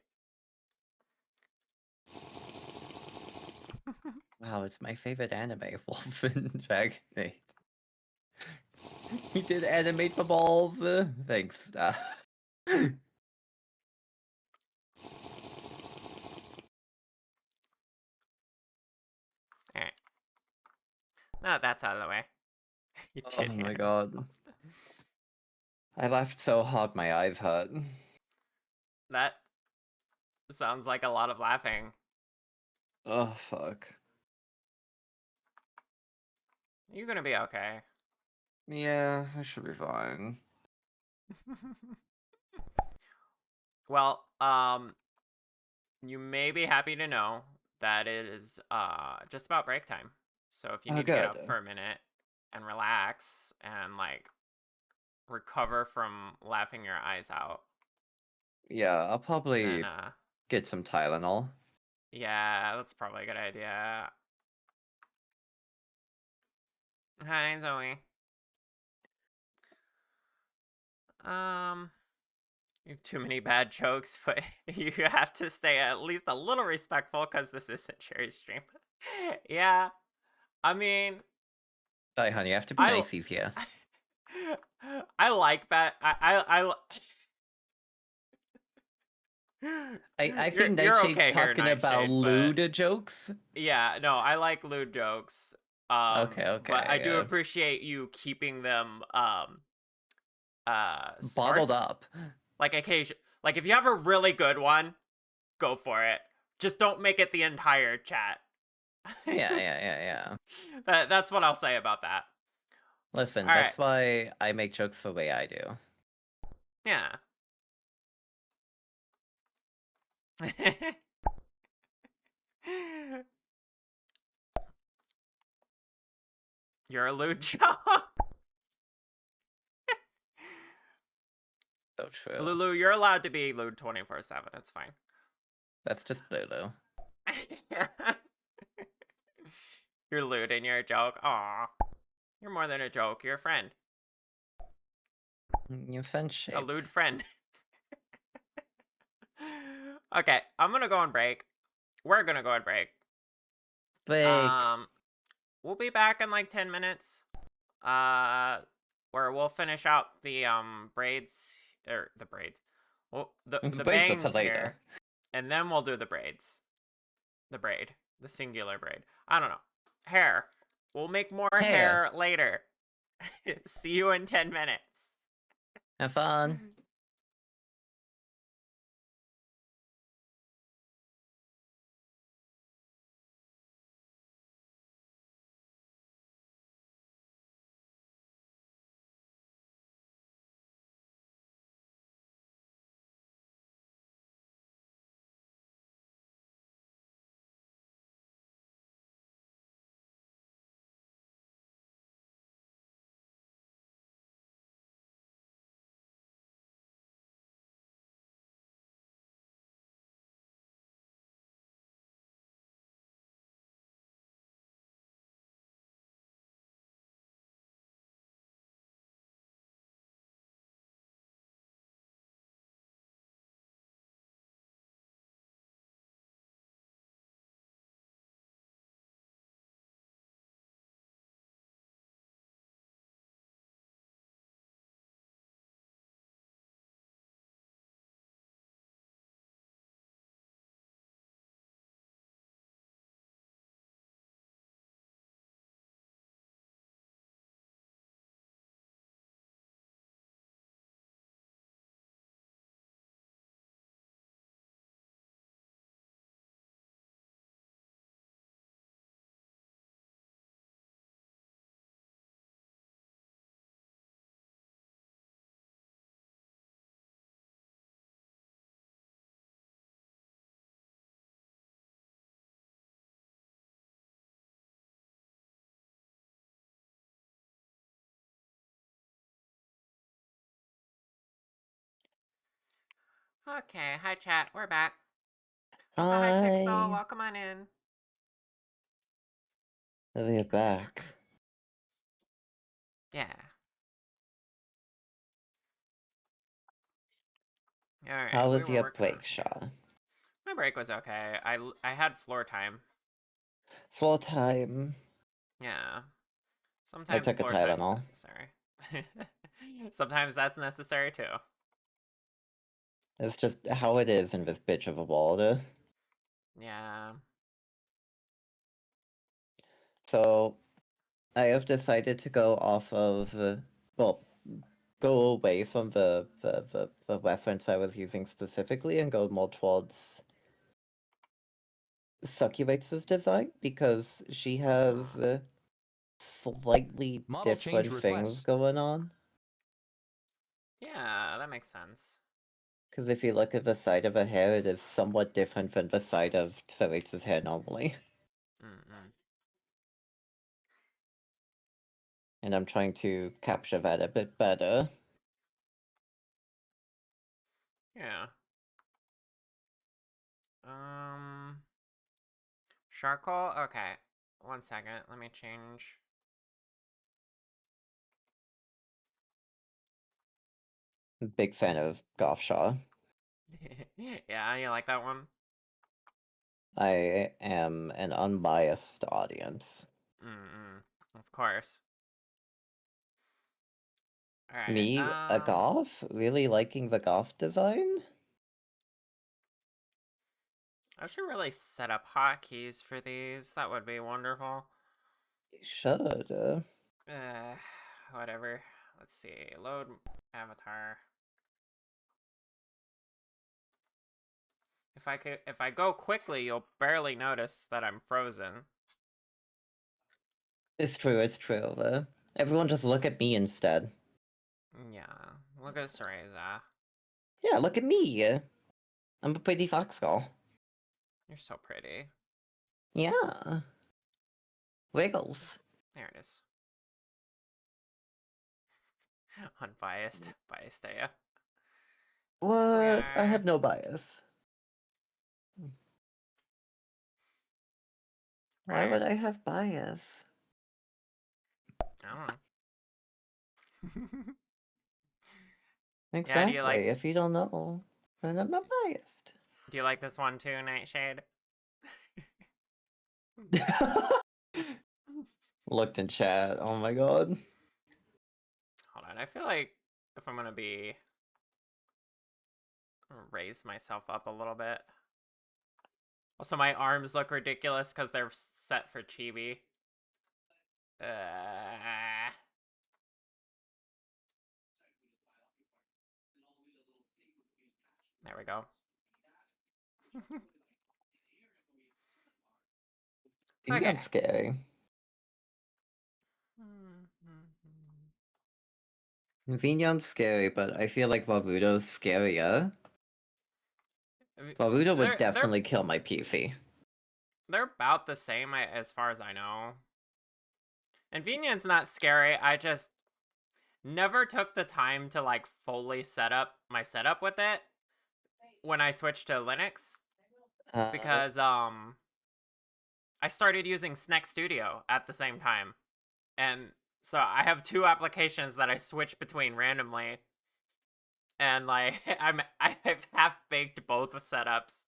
Wow, it's my favorite anime, Wolf and Dragon Maid. He did animate the balls. Thanks. Alright. Now that's out of the way. You Oh did my hear god. I laughed so hard my eyes hurt. that. Sounds like a lot of laughing. Oh fuck. You're gonna be okay. Yeah, I should be fine. Well, you may be happy to know that it is just about break time. So if you Oh, need to get good. up for a minute and relax and like recover from laughing your eyes out, Yeah, I'll probably then get some Tylenol. yeah, that's probably a good idea. Hi, Zoe. You have too many bad jokes, but you have to stay at least a little respectful because this isn't Cherry's stream. Yeah, I mean, Sorry, honey, I have to be I nice here. I like that. I You're think you're Nightshade's okay here, talking about Nightshade, but lewd jokes. yeah, no, I like lewd jokes. Okay, But I do yeah. appreciate you keeping them Bottled sparse. up. Like like if you have a really good one, go for it. Just don't make it the entire chat. Yeah. That's what I'll say about that. Listen, All right. that's why I make jokes the way I do. Yeah. You're a lewd joke. So true. Lulu, you're allowed to be lewd 24/7. It's fine. That's just Lulu. You're lewd and you're a joke. Aw. You're more than a joke. You're a friend. Your friendship. A lewd friend. Okay, I'm gonna go on break. We're gonna go on break. Break. We'll be back in like 10 minutes. Where we'll finish out the braids or the braids. Well, the Braids are bangs for later. here, and then we'll do the braids. The braid, the singular braid. I don't know. Hair. We'll make more hair later. See you in 10 minutes. Have fun. Okay, hi chat, we're back. Also, hi Pixel, Hi, welcome on in. we're back. Yeah. Alright, How we was were your working on break, here. Shaw? My break was okay. I had floor time. Floor time. Yeah. I Sometimes took a floor time's Tylenol. necessary. Sometimes that's necessary too. It's just how it is in this bitch of a world. Yeah. So, I have decided to go off of, well, go away from the reference I was using specifically and go more towards Succubate's design because she has slightly Model change different things requests. going on. Yeah, that makes sense. Because if you look at the side of her hair, it is somewhat different than the side of Cereza's hair normally. Mm-mm. And I'm trying to capture that a bit better. Yeah. Um, charcoal? Okay. 1 second, let me change. Big fan of Gothshaw. Yeah, you like that one? I am an unbiased audience. Mm-mm. Of course. Alright, Me, a goth? Really liking the goth design? I should really set up hotkeys for these. That would be wonderful. You should. Whatever. Let's see. Load avatar. If I go quickly, you'll barely notice that I'm frozen. It's true, it's true. Everyone just look at me instead. Yeah. Look at Cereza. Yeah, look at me. I'm a pretty fox girl. You're so pretty. Yeah. Wiggles. There it is. Unbiased. Biased AF. Here we What? I are. have no bias. Why Right. would I have bias? I don't know. Yeah, Exactly. If you don't know, then I'm not biased. do you like this one too, Nightshade? Looked in chat. Oh my god. Hold on. I feel like if I'm gonna be raise myself up a little bit. Also, my arms look ridiculous because they're set for chibi. Uh, there we go. You Okay. got scary. Vignon's scary, but I feel like Wabudo's scarier. Wabudo would They're definitely kill my PC. they're about the same as far as I know. And Vinyan's not scary. I just never took the time to like fully set up my setup with it when I switched to Linux Uh, because I started using Snack Studio at the same time. And so I have two applications that I switch between randomly, and like I've half baked both setups.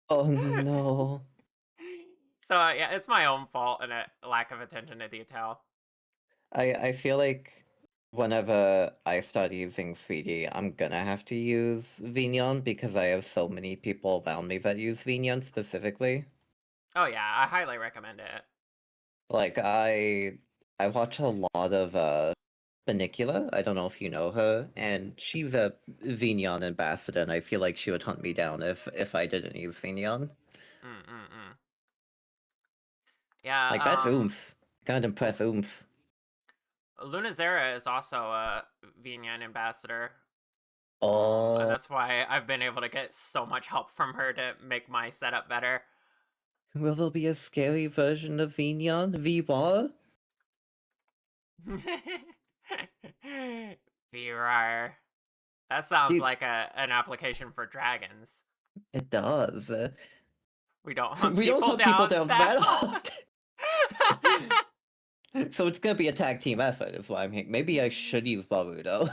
oh no. So yeah, it's my own fault and a lack of attention to detail. I feel like whenever I start using 3D, I'm gonna have to use Vignon because I have so many people around me that use Vignon specifically. Oh yeah, I highly recommend it. Like I watch a lot of Benicula. I don't know if you know her, and she's a Vignon ambassador, and I feel like she would hunt me down if I didn't use Vignon. Mm. Like that's Yeah. oomph. Can't impress oomph. Lunazera is also a Vinyan ambassador. And Oh, that's why I've been able to get so much help from her to make my setup better. will there be a scary version of Vignon? V-Bar? Virar. That sounds Dude. like an application for dragons. It does. We don't hunt We don't people hunt people down down that that often. often. So it's gonna be a tag team effort, is why I'm here. Maybe I should use Baruto.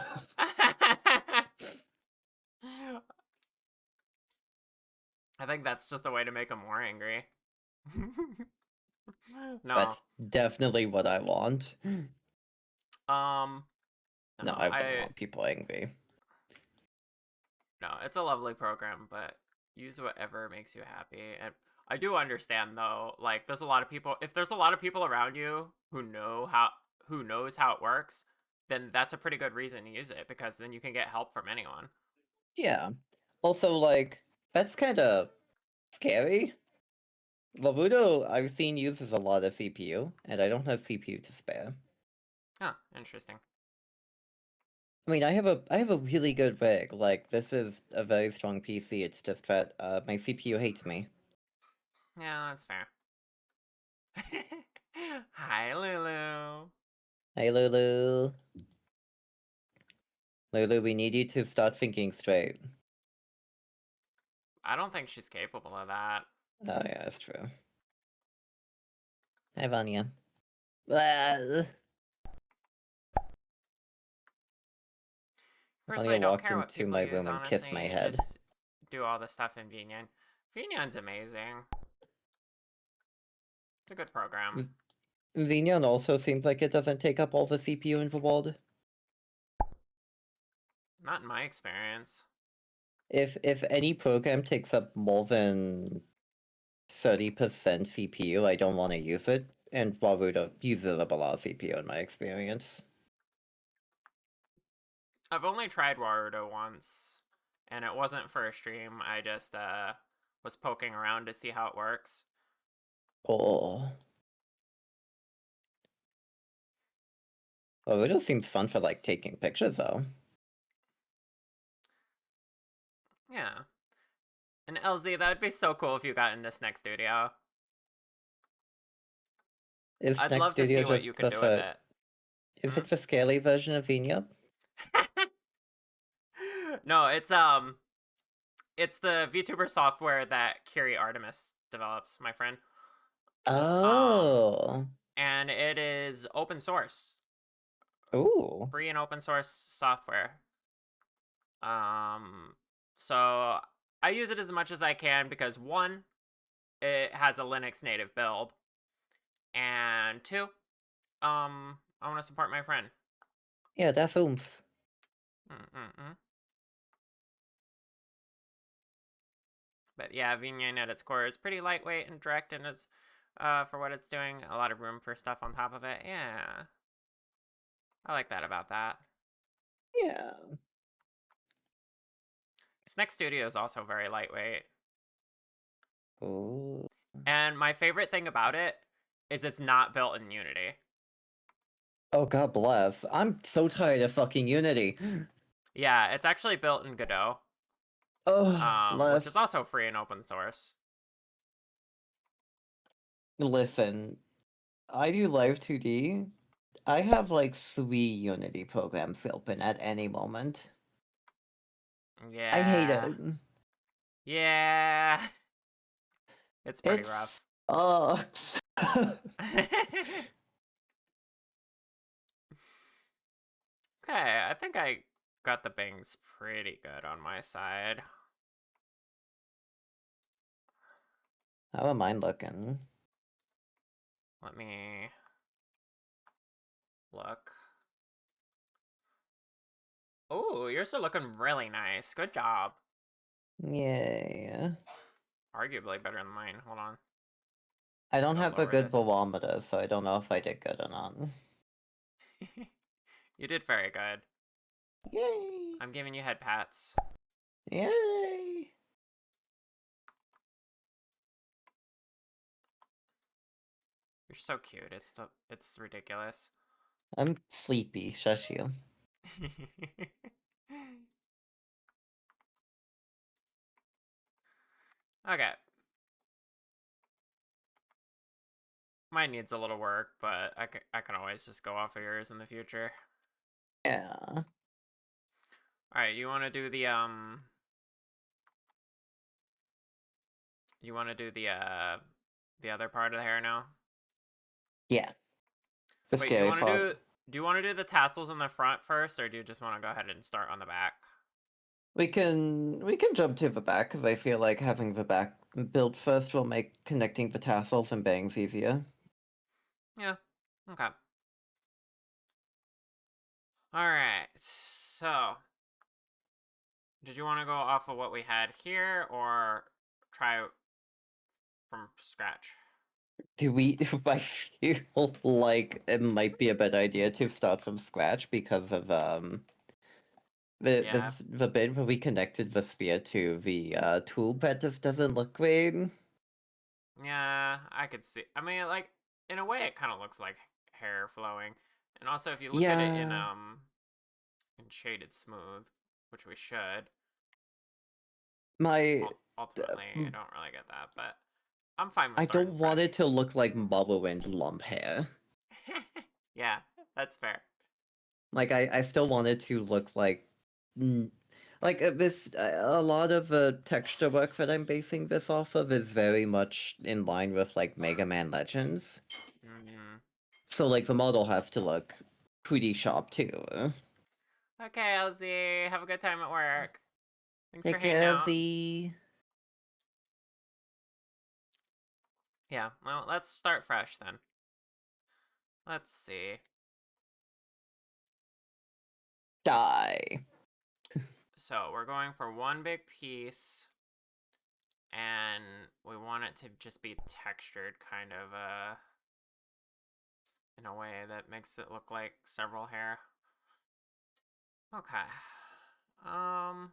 I think that's just a way to make him more angry. No. That's definitely what I want. No, No, I wouldn't want people angry. No, it's a lovely program, but use whatever makes you happy. And I do understand though, like there's a lot of people if there's a lot of people around you who knows how it works, then that's a pretty good reason to use it because then you can get help from anyone. Yeah. Also, like, that's kind of scary. Labudo, I've seen uses a lot of CPU, and I don't have CPU to spare. Huh, interesting. I mean, I have a really good rig. Like, this is a very strong PC. It's just that my CPU hates me. Yeah, that's fair. Hi, Lulu. Hey, Lulu. Lulu, we need you to start thinking straight. I don't think she's capable of that. Oh yeah, that's true. Hi, Vanya. Well, Personally, I Vanya don't walked care what into people my use, room and kissed my honestly. head. Just do all the stuff in Vinyan. Vinyan's amazing. It's a good program. Vinyan also seems like it doesn't take up all the CPU in the world. Not in my experience. If any program takes up more than 30% CPU, I don't want to use it, and Warudo uses up a lot of CPU in my experience. I've only tried Warudo once, and it wasn't for a stream. I just was poking around to see how it works. Oh. Warudo seems fun for, like, taking pictures, though. Yeah. And LZ, that would be so cool if you got into Snack Studio. Is I'd Snack love to Studio see what just you can do with it. Is it the scaly version of Vinyan? No, it's the VTuber software that Curie Artemis develops, my friend. Oh. And it is open source. Ooh. Free and open source software. So I use it as much as I can because one, it has a Linux native build, and two, I want to support my friend. Yeah, that's oomph. But yeah, Vinyan at its core is pretty lightweight and direct, and it's for what it's doing, a lot of room for stuff on top of it. Yeah, I like that about that. Yeah. Snack Studio is also very lightweight. Ooh. And my favorite thing about it is it's not built in Unity. Oh, God bless. I'm so tired of fucking Unity. Yeah, it's actually built in Godot. Oh, bless. Which is also free and open source. Listen, I do Live 2D. I have like 3 Unity programs open at any moment. Yeah. I hate it. Yeah. It's pretty It rough. sucks. Okay, I think I got the bangs pretty good on my side. How am I looking? Let me look. Oh, yours are looking really nice. Good job. Yeah. Arguably better than mine. Hold on. I don't Gotta have a lower good this. barometer, so I don't know if I did good or not. You did very good. Yay! I'm giving you head pats. Yay! You're so cute. It's ridiculous. I'm sleepy, shush you. Okay. Mine needs a little work, but I can always just go off of yours in the future. Yeah. Alright, you wanna do the you wanna do the other part of the hair now? Yeah. The Wait, do you scary wanna part. do the tassels in the front first, or do you just wanna go ahead and start on the back? We can jump to the back because I feel like having the back built first will make connecting the tassels and bangs easier. Yeah. Okay. Alright, so did you want to go off of what we had here or try from scratch? Do we? I feel like it might be a bad idea to start from scratch because of Yeah. the bit where we connected the spear to the tool bed just doesn't look great. Yeah, I could see. I mean, like in a way it kind of looks like hair flowing. And also if you look at it Yeah, in shaded smooth, which we should, my ultimately I don't really get that, but I'm fine with I starting don't want fresh. it to look like Morrowind lump hair. Yeah, that's fair. Like I still want it to look like, mm, like this. A lot of the texture work that I'm basing this off of is very much in line with like Mega Man Legends. Hmm. So like the model has to look pretty sharp too. Okay, Elsie, have a good time at work. Thanks for Take hanging care, out. Z. Yeah, well, let's start fresh then. Let's see. Die. So we're going for one big piece, and we want it to just be textured, kind of, in a way that makes it look like several hair. Okay. Um,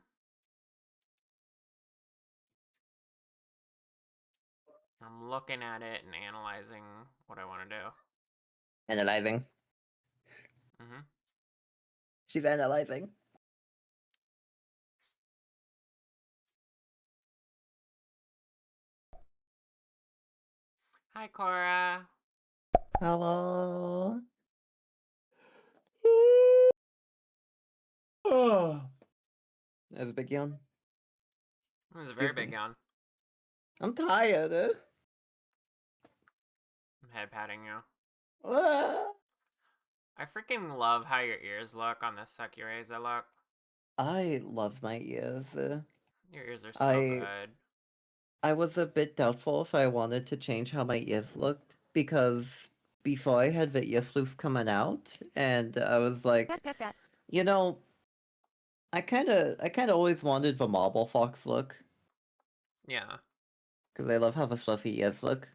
I'm looking at it and analyzing what I want to do. Analyzing. Mm-hmm. She's analyzing. Hi, Cora. Hello. Oh. That's a big yawn. It was a very Excuse big me. yawn. I'm tired. I'm head patting you. Ah. I freaking love how your ears look on this Cereza look. I love my ears. Your ears are so I good. I was a bit doubtful if I wanted to change how my ears looked because before I had the ear flutes coming out, and I was like, you know, I kind of always wanted the marble fox look Yeah, because I love how the fluffy ears look.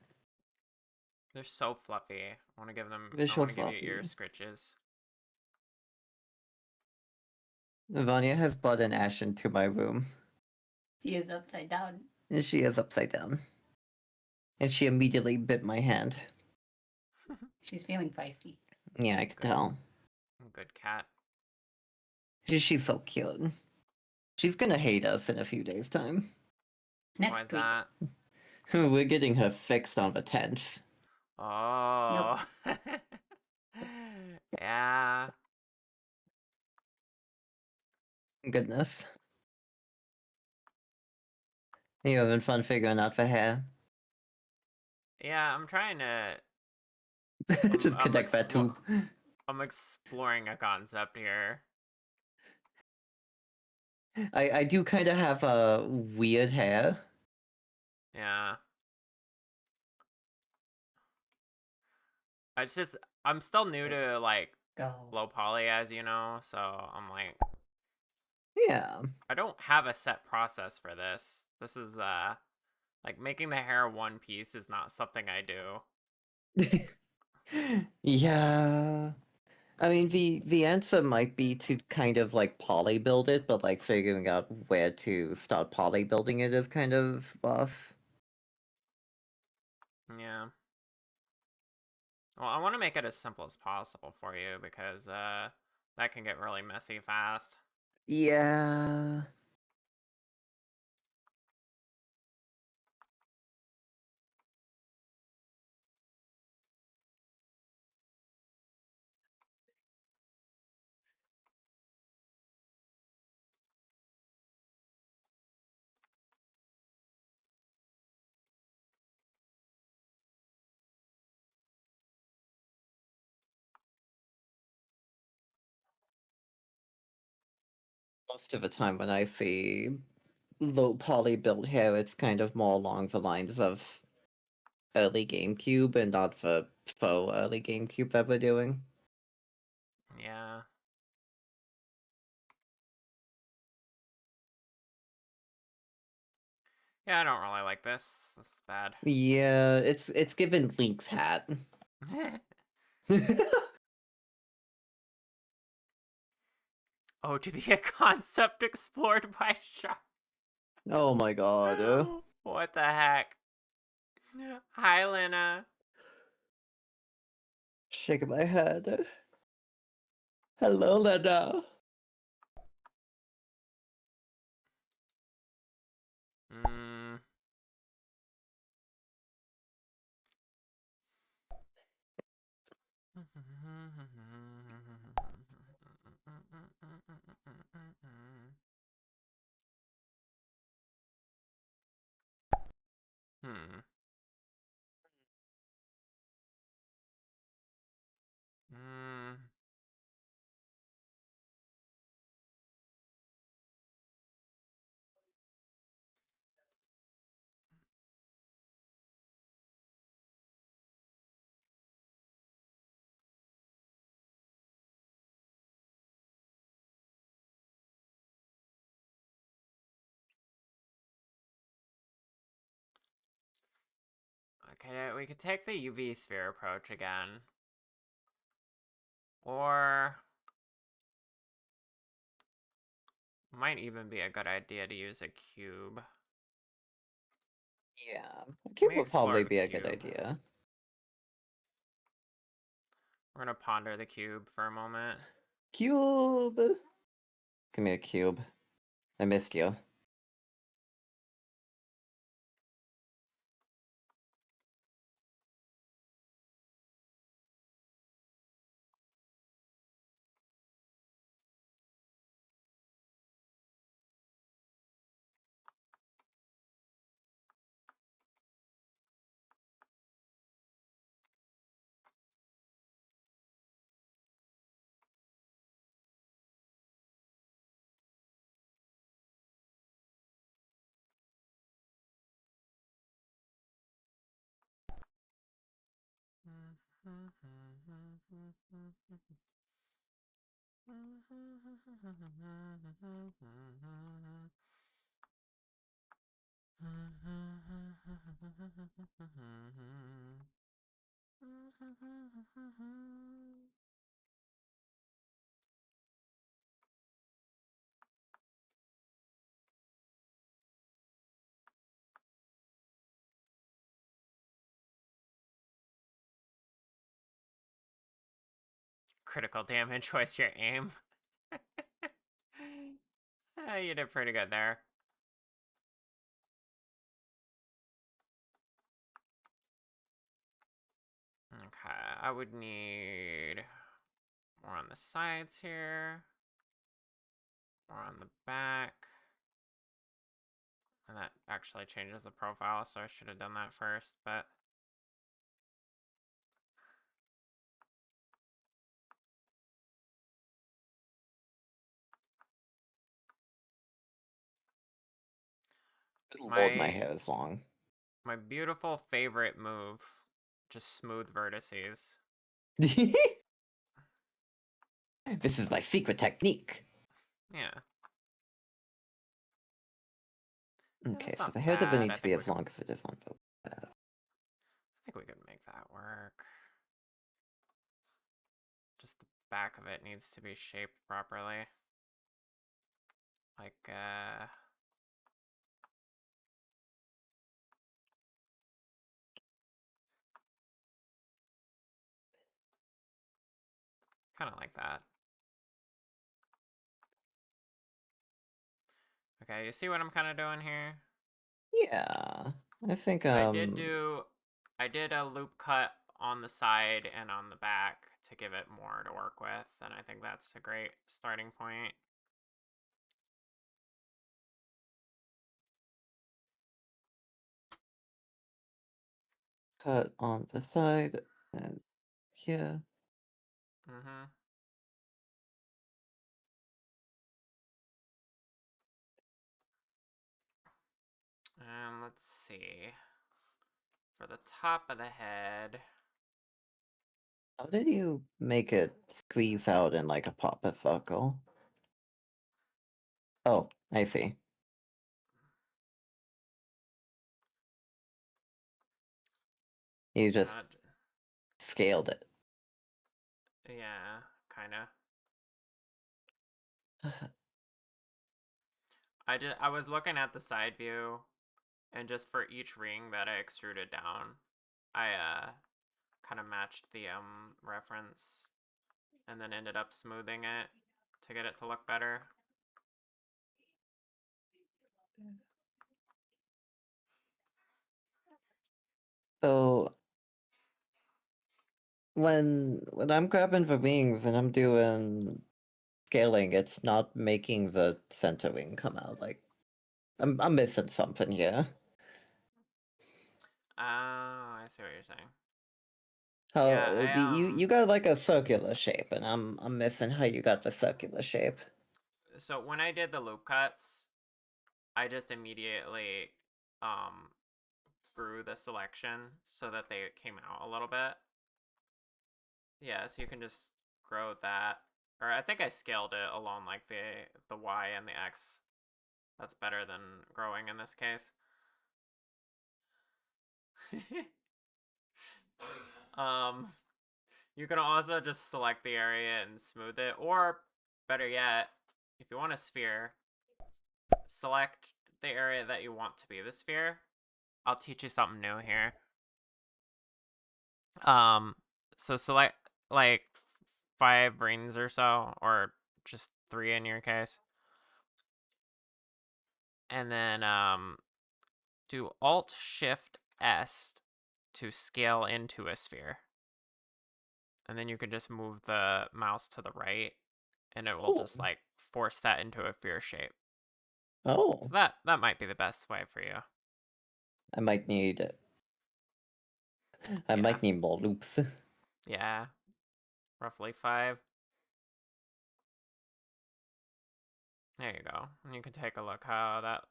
they're so fluffy. I want to give them. They're I so want to give you ear fluffy. scritches. Vanya has brought an ash into my room, She is upside down. and she is upside down, and she immediately bit my hand. She's feeling feisty. Yeah, I could Good, tell. good cat. She's so cute. She's gonna hate us in a few days' time. Why Next is week. that? We're getting her fixed on the 10th. Oh. Yeah. Goodness. You having fun figuring out the hair? Yeah, I'm trying to. Just connect that to. I'm exploring a concept here. I do kind of have a weird hair. Yeah. It's just I'm still new to like Go. low poly, as you know, so I'm like Yeah. I don't have a set process for this. This is like making the hair one piece is not something I do. Yeah. I mean, the answer might be to kind of like poly build it, but like figuring out where to start poly building it is kind of rough. Yeah. Well, I want to make it as simple as possible for you because that can get really messy fast. Yeah. Most of the time when I see low poly build hair, it's kind of more along the lines of early GameCube and not the faux early GameCube that we're doing. Yeah. Yeah, I don't really like this. This is bad. Yeah, it's given Link's hat. Oh, to be a concept explored by Shark. Oh my god. What the heck? Hi, Lena. Shaking my head. Hello, Lena. Mm. Hmm. Mm. Okay, we could take the UV sphere approach again. Or might even be a good idea to use a cube. Yeah, a Let cube me would explore probably the be a good cube. idea. We're gonna ponder the cube for a moment. Cube! Give me a cube. I missed you. Critical damage was your aim. You did pretty good there. Okay, I would need more on the sides here, more on the back. And that actually changes the profile, so I should have done that first, but... Good lord, my My hair is long. my beautiful favorite move, just smooth vertices. This is my secret technique. Yeah. Okay, That's so not the hair doesn't bad. need to be as long as it is on the... I think we could make that work. Just the back of it needs to be shaped properly. Like, kind of like that. Okay, you see what I'm kind of doing here? Yeah, I think, I did a loop cut on the side and on the back to give it more to work with, and I think that's a great starting point. cut on the side, and here. Mm-hmm. And let's see. For the top of the head. How did you make it squeeze out in like a papa circle? Oh, I see. You just Uh, scaled it. yeah, kinda. I was looking at the side view, and just for each ring that I extruded down, I kind of matched the reference, and then ended up smoothing it to get it to look better. So when I'm grabbing the wings and I'm doing scaling, it's not making the center wing come out. Like I'm missing something here. Oh, I see what you're saying. How Yeah, you got like a circular shape, and I'm missing how you got the circular shape. So when I did the loop cuts, I just immediately grew the selection so that they came out a little bit. Yeah, so you can just grow that. Or I think I scaled it along like the Y and the X. That's better than growing in this case. um, you can also just select the area and smooth it, or better yet, if you want a sphere, select the area that you want to be the sphere. I'll teach you something new here. So select like 5 rings or so, or just 3 in your case. And then do Alt Shift S to scale into a sphere. And then you can just move the mouse to the right, and it will just like force that into a sphere shape. Oh, So that might be the best way for you. I might need I Yeah. might need more loops. Yeah, roughly 5. There you go. And you can take a look how that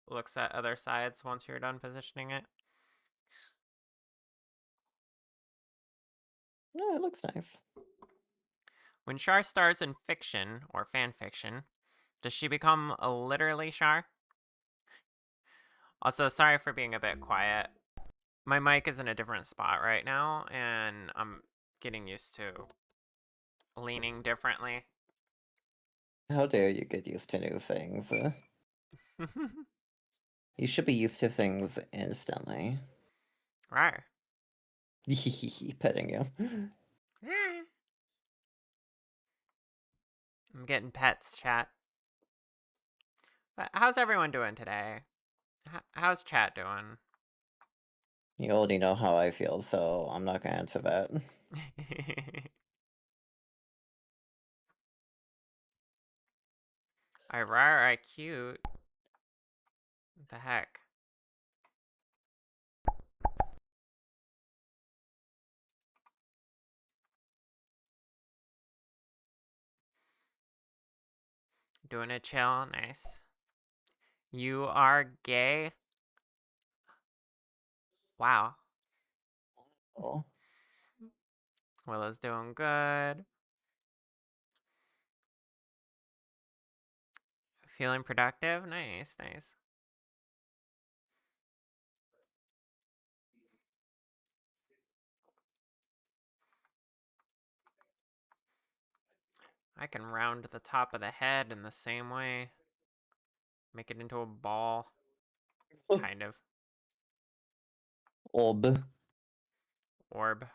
looks at other sides once you're done positioning it. Yeah, it looks nice. When Char stars in fiction or fan fiction, does she become literally Char? Also, sorry for being a bit quiet. My mic is in a different spot right now, and I'm getting used to leaning differently. How dare you get used to new things? You should be used to things instantly. Right. Petting you. I'm getting pets, chat. But how's everyone doing today? How's chat doing? You already know how I feel, so I'm not gonna answer that. I cute. What the heck? Doing a chill, nice. You are gay? Wow. Oh. Willow's doing good. Feeling productive? Nice, nice. I can round the top of the head in the same way. Make it into a ball. Kind of. Orb. Orb.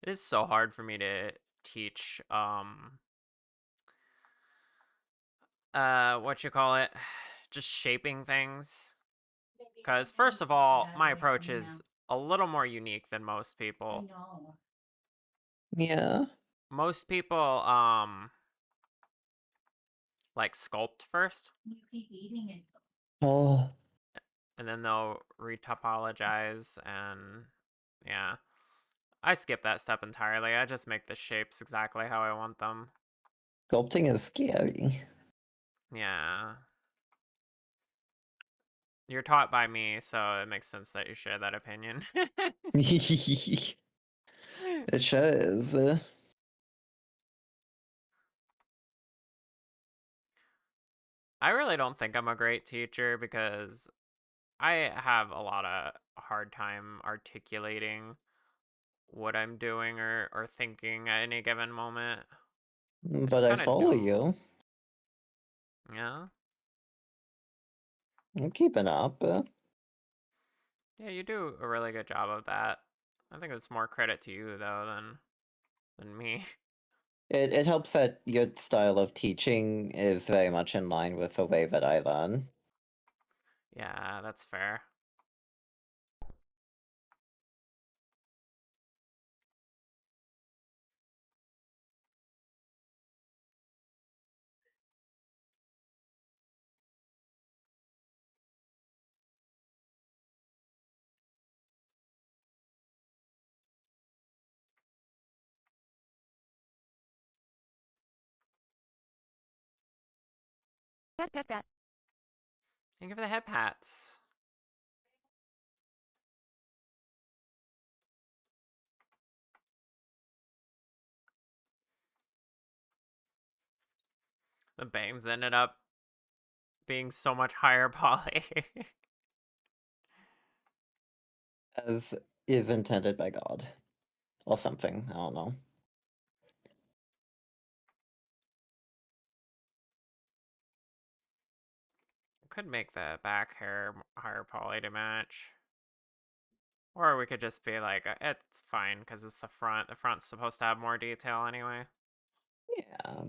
It is so hard for me to teach what you call it? Just shaping things. Because first of all, my approach is a little more unique than most I people. know. Yeah. Most people like sculpt first. You keep eating it. Oh, and then they'll retopologize, and yeah. I skip that step entirely. I just make the shapes exactly how I want them. sculpting is scary. Yeah. You're taught by me, so it makes sense that you share that opinion. It sure is. I really don't think I'm a great teacher because I have a lot of hard time articulating what I'm doing or thinking at any given moment. But It's I kind of follow dumb. you. Yeah? I'm keeping up. Yeah, you do a really good job of that. I think it's more credit to you, though, than me. It helps that your style of teaching is very much in line with the way that I learn. Yeah, that's fair. Pat, pat, pat. Thank you for the head pats. The bangs ended up being so much higher poly. As is intended by God. Or something, I don't know. Could make the back hair higher poly to match. Or we could just be like, it's fine because it's the front. The front's supposed to have more detail anyway. Yeah.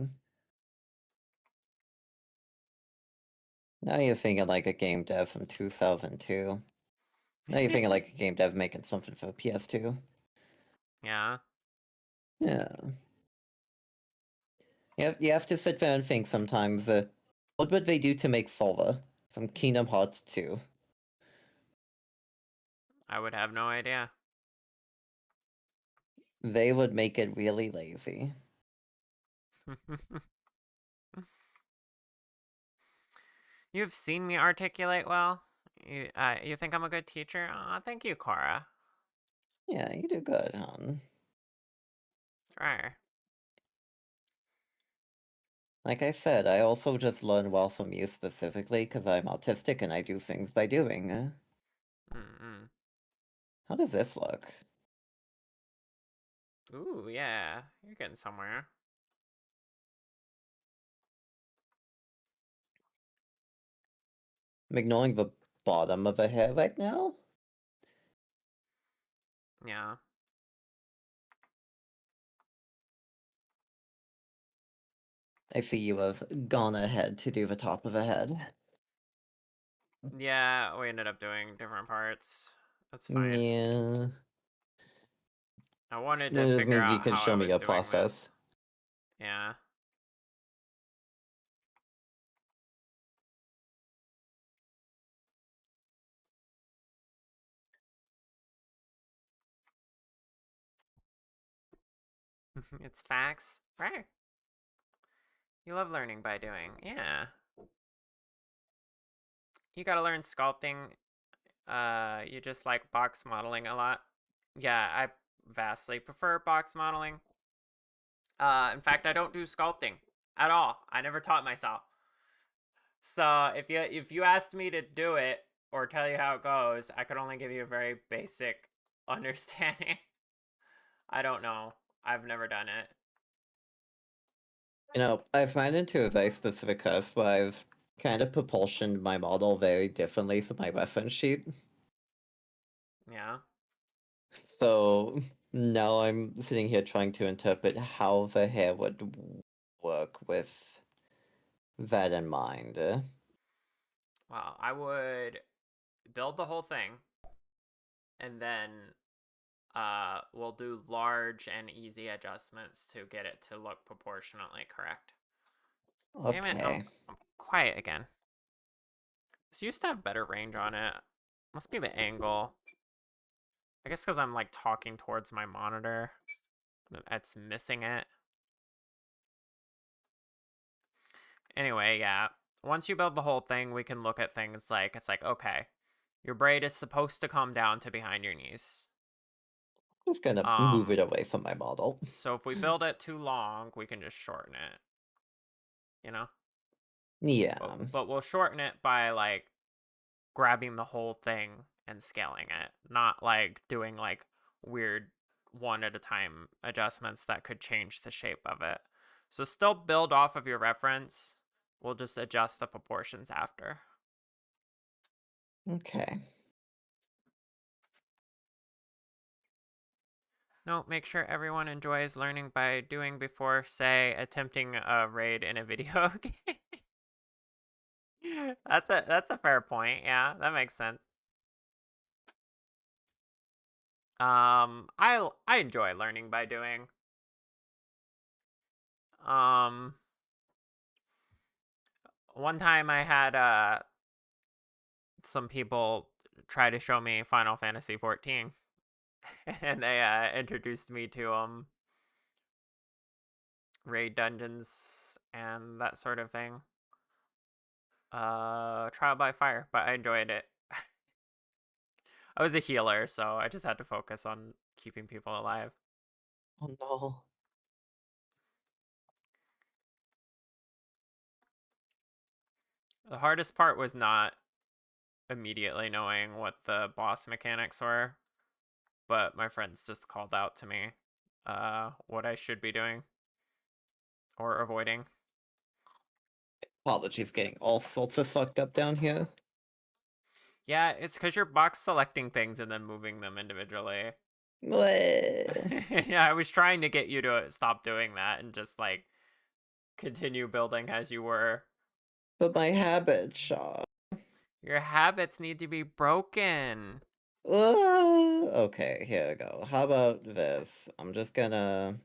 Now you're thinking like a game dev from 2002. Now you're thinking like a game dev making something for PS2. Yeah. Yeah. You have to sit there and think sometimes, what would they do to make Solva from Kingdom Hearts 2? I would have no idea. They would make it really lazy. You've seen me articulate well. You think I'm a good teacher? Aw, thank you, Cora. Yeah, you do good, hon. Right. Like I said, I also just learn well from you specifically because I'm autistic and I do things by doing. Mm-mm. How does this look? Ooh, yeah. You're getting somewhere. I'm ignoring the bottom of the hair right now. Yeah. I see you have gone ahead to do the top of the head. Yeah, we ended up doing different parts. That's fine. Yeah. I wanted That to just figure means you out can how I show me was your doing process. this. Yeah. It's facts. Right. You love learning by doing. Yeah. You gotta learn sculpting. You just like box modeling a lot. Yeah, I vastly prefer box modeling. In fact, I don't do sculpting at all. I never taught myself. So if you asked me to do it or tell you how it goes, I could only give you a very basic understanding. I don't know. I've never done it. You know, I've ran into a very specific curse where I've kind of propulsioned my model very differently from my reference sheet. Yeah. So now I'm sitting here trying to interpret how the hair would work with that in mind. Well, I would build the whole thing and then we'll do large and easy adjustments to get it to look proportionately correct. Damn it, I'm Okay. quiet again. This used to have better range on it. Must be the angle. I guess because I'm like talking towards my monitor. It's missing it. Anyway, yeah. Once you build the whole thing, we can look at things like, it's like, okay, your braid is supposed to come down to behind your knees. I'm just gonna move it away from my model. So if we build it too long, we can just shorten it. You know? Yeah. But we'll shorten it by like grabbing the whole thing and scaling it, not like doing like weird one at a time adjustments that could change the shape of it. So still build off of your reference. We'll just adjust the proportions after. Okay. No, make sure everyone enjoys learning by doing before, say, attempting a raid in a video game. That's a fair point. Yeah, that makes sense. I enjoy learning by doing. One time I had some people try to show me Final Fantasy 14, and they introduced me to raid dungeons and that sort of thing. Trial by fire, but I enjoyed it. I was a healer, so I just had to focus on keeping people alive. Oh no. The hardest part was not immediately knowing what the boss mechanics were, but my friends just called out to me what I should be doing or avoiding. Apologies, getting all sorts of fucked up down here. Yeah, it's because you're box selecting things and then moving them individually. What? Yeah, I was trying to get you to stop doing that and just like continue building as you were. But my habit, Shaw. Your habits need to be broken. Okay, here we go. How about this? I'm just gonna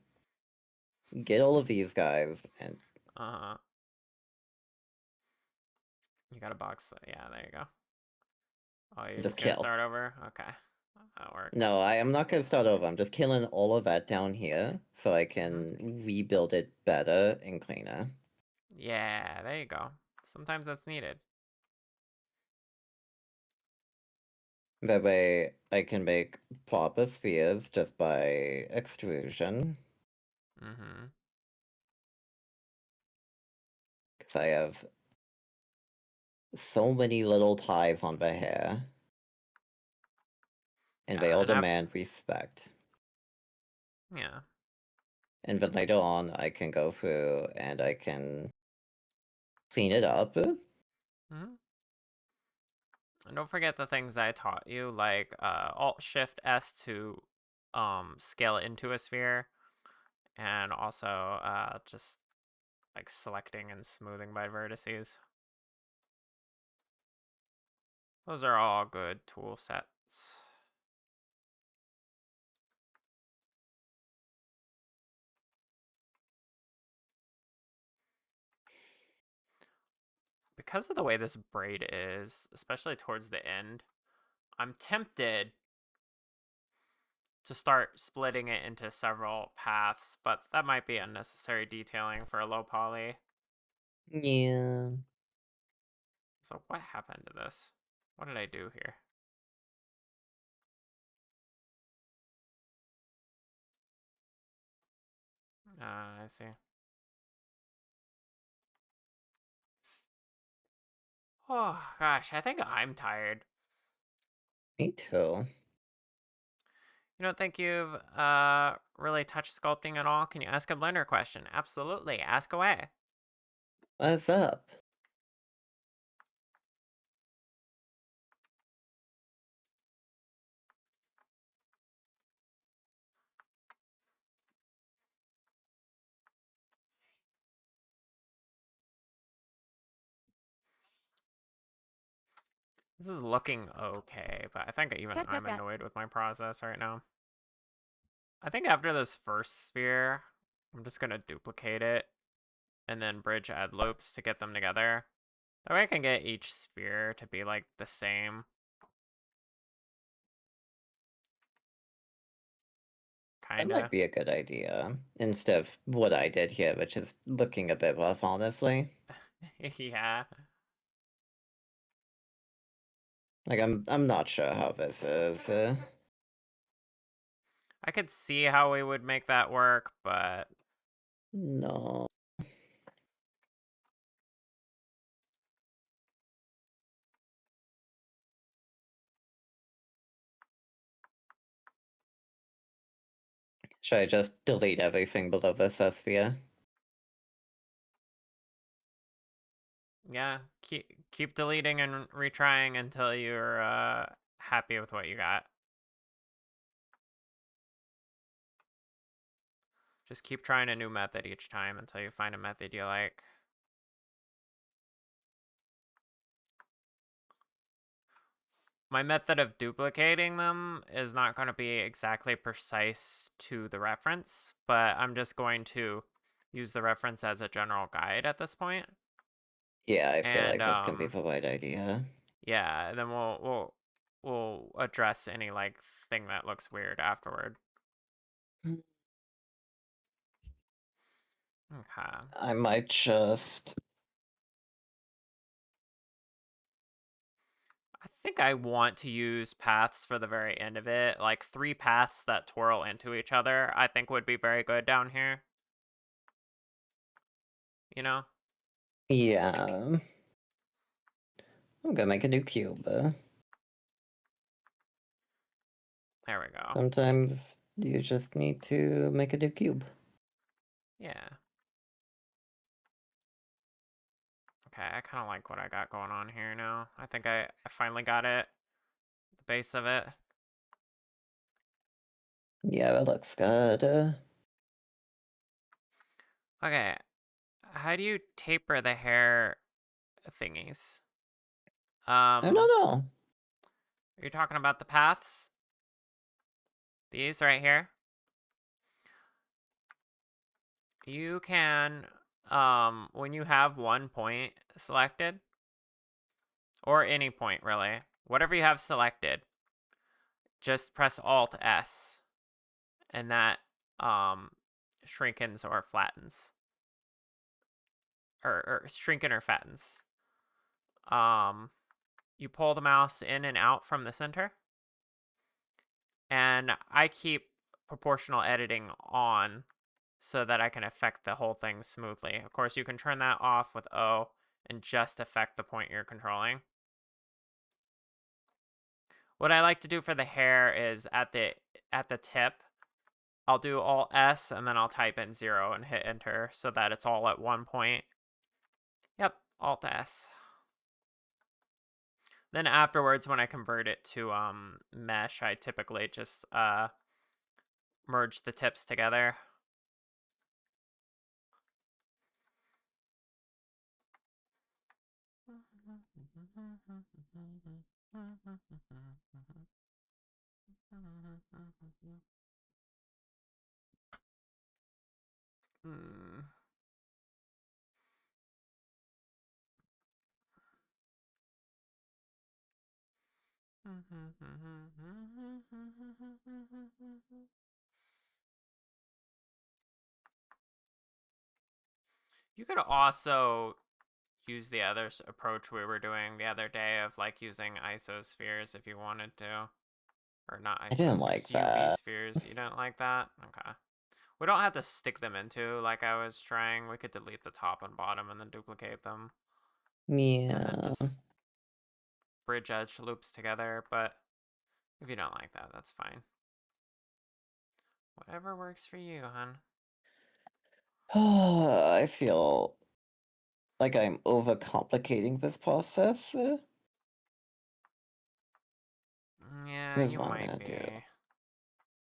get all of these guys and Uh-huh. You got a box. Yeah, there you go. Oh, you're just just gonna kill. start over? Okay. That works. No, I am not gonna start over. I'm just killing all of that down here so I can rebuild it better and cleaner. Yeah, there you go. Sometimes that's needed. That way I can make proper spheres just by extrusion. Mm-hmm. Because I have so many little ties on the hair. And they Yeah, all and demand respect. yeah. And then later on, I can go through and I can clean it up. Mm-hmm. And don't forget the things I taught you, like Alt Shift S to scale it into a sphere, and also just like selecting and smoothing by vertices. Those are all good tool sets. Because of the way this braid is, especially towards the end, I'm tempted to start splitting it into several paths, but that might be unnecessary detailing for a low poly. Yeah. So what happened to this? What did I do here? I see. Oh gosh, I think I'm tired. Me too. You don't think you've really touched sculpting at all? Can you ask a Blender question? Absolutely, ask away. What's up? This is looking okay, but I think even I'm annoyed with my process right now. I think after this first sphere, I'm just gonna duplicate it and then bridge add loops to get them together. That way I can get each sphere to be like the same. That Kinda. might be a good idea. Instead of what I did here, which is looking a bit rough, honestly. Yeah. Like, I'm not sure how this is. I could see how we would make that work, but No. Should I just delete everything below the first sphere? yeah, keep deleting and retrying until you're happy with what you got. Just keep trying a new method each time until you find a method you like. My method of duplicating them is not going to be exactly precise to the reference, but I'm just going to use the reference as a general guide at this point. Yeah, I feel And like this can be the right idea. yeah, and then we'll address any like thing that looks weird afterward. Okay. I might just... I think I want to use paths for the very end of it. Like 3 paths that twirl into each other, I think would be very good down here. You know? Yeah. I'm gonna make a new cube. There we go. Sometimes you just need to make a new cube. Yeah. Okay, I kind of like what I got going on here now. I think I finally got it. The base of it. Yeah, that looks good. Okay. How do you taper the hair thingies? I don't know. Are you talking about the paths? These right here? You can, when you have one point selected, or any point really, whatever you have selected, just press Alt S, and that shrinkens or flattens, or shrinken or fattens. You pull the mouse in and out from the center, and I keep proportional editing on so that I can affect the whole thing smoothly. Of course, you can turn that off with O and just affect the point you're controlling. What I like to do for the hair is at the tip, I'll do Alt S and then I'll type in 0 and hit enter so that it's all at one point. Yep, Alt S. Then afterwards, when I convert it to mesh, I typically just merge the tips together. Hmm. You could also use the other approach we were doing the other day of like using isospheres if you wanted to. Or not I didn't like isospheres, UV that. spheres. You don't like that? Okay. We don't have to stick them into like I was trying. We could delete the top and bottom and then duplicate them. And then Yeah. just bridge edge loops together. But if you don't like that, that's fine. Whatever works for you, hun. I feel like I'm overcomplicating this process. Yeah, Here's you what I'm might gonna be. do.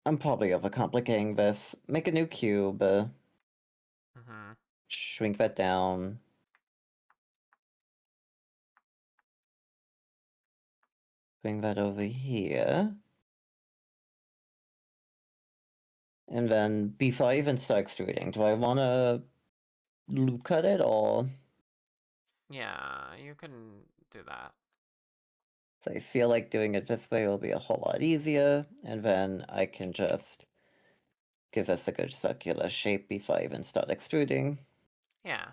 I'm probably overcomplicating this. Make a new cube. Mm-hmm. Shrink that down. Bring that over here. And then before I even start extruding, do I want to loop cut it or? Yeah, you can do that. So I feel like doing it this way will be a whole lot easier, and then I can just give us a good circular shape before I even start extruding. Yeah.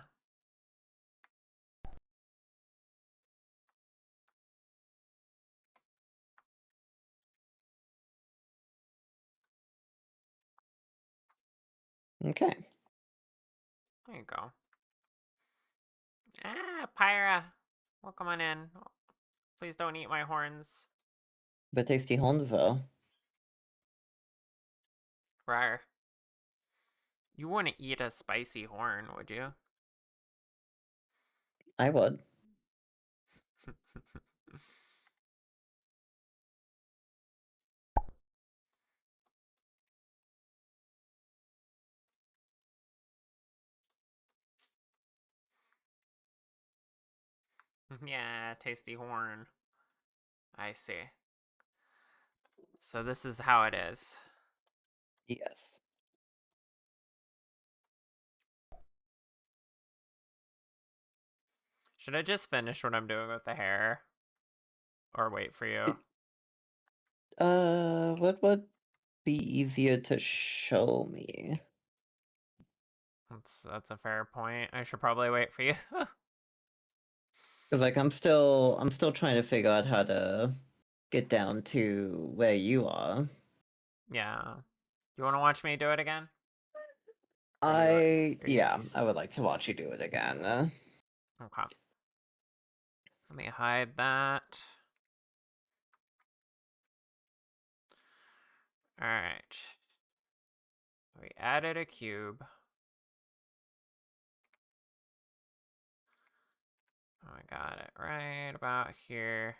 Okay. There you go. Ah, Pyra. Welcome on in. Please don't eat my horns. But tasty horns though. Rar. You wouldn't eat a spicy horn, would you? I would. Yeah, tasty horn. I see. So this is how it is. Yes. Should I just finish what I'm doing with the hair? Or wait for you? What would be easier to show me? That's a fair point. I should probably wait for you. Because like I'm still trying to figure out how to get down to where you are. Yeah. You want to watch me do it again? Yeah, I would like to watch you do it again. Okay. Let me hide that. Alright. We added a cube. Oh, I got it right about here.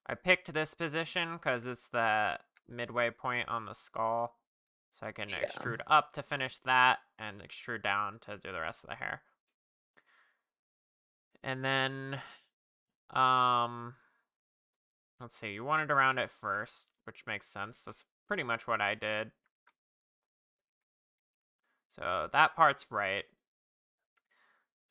I picked this position because it's the midway point on the skull. So I can Yeah. extrude up to finish that and extrude down to do the rest of the hair. And then, let's see, you wanted to round it first, which makes sense. That's pretty much what I did. So that part's right.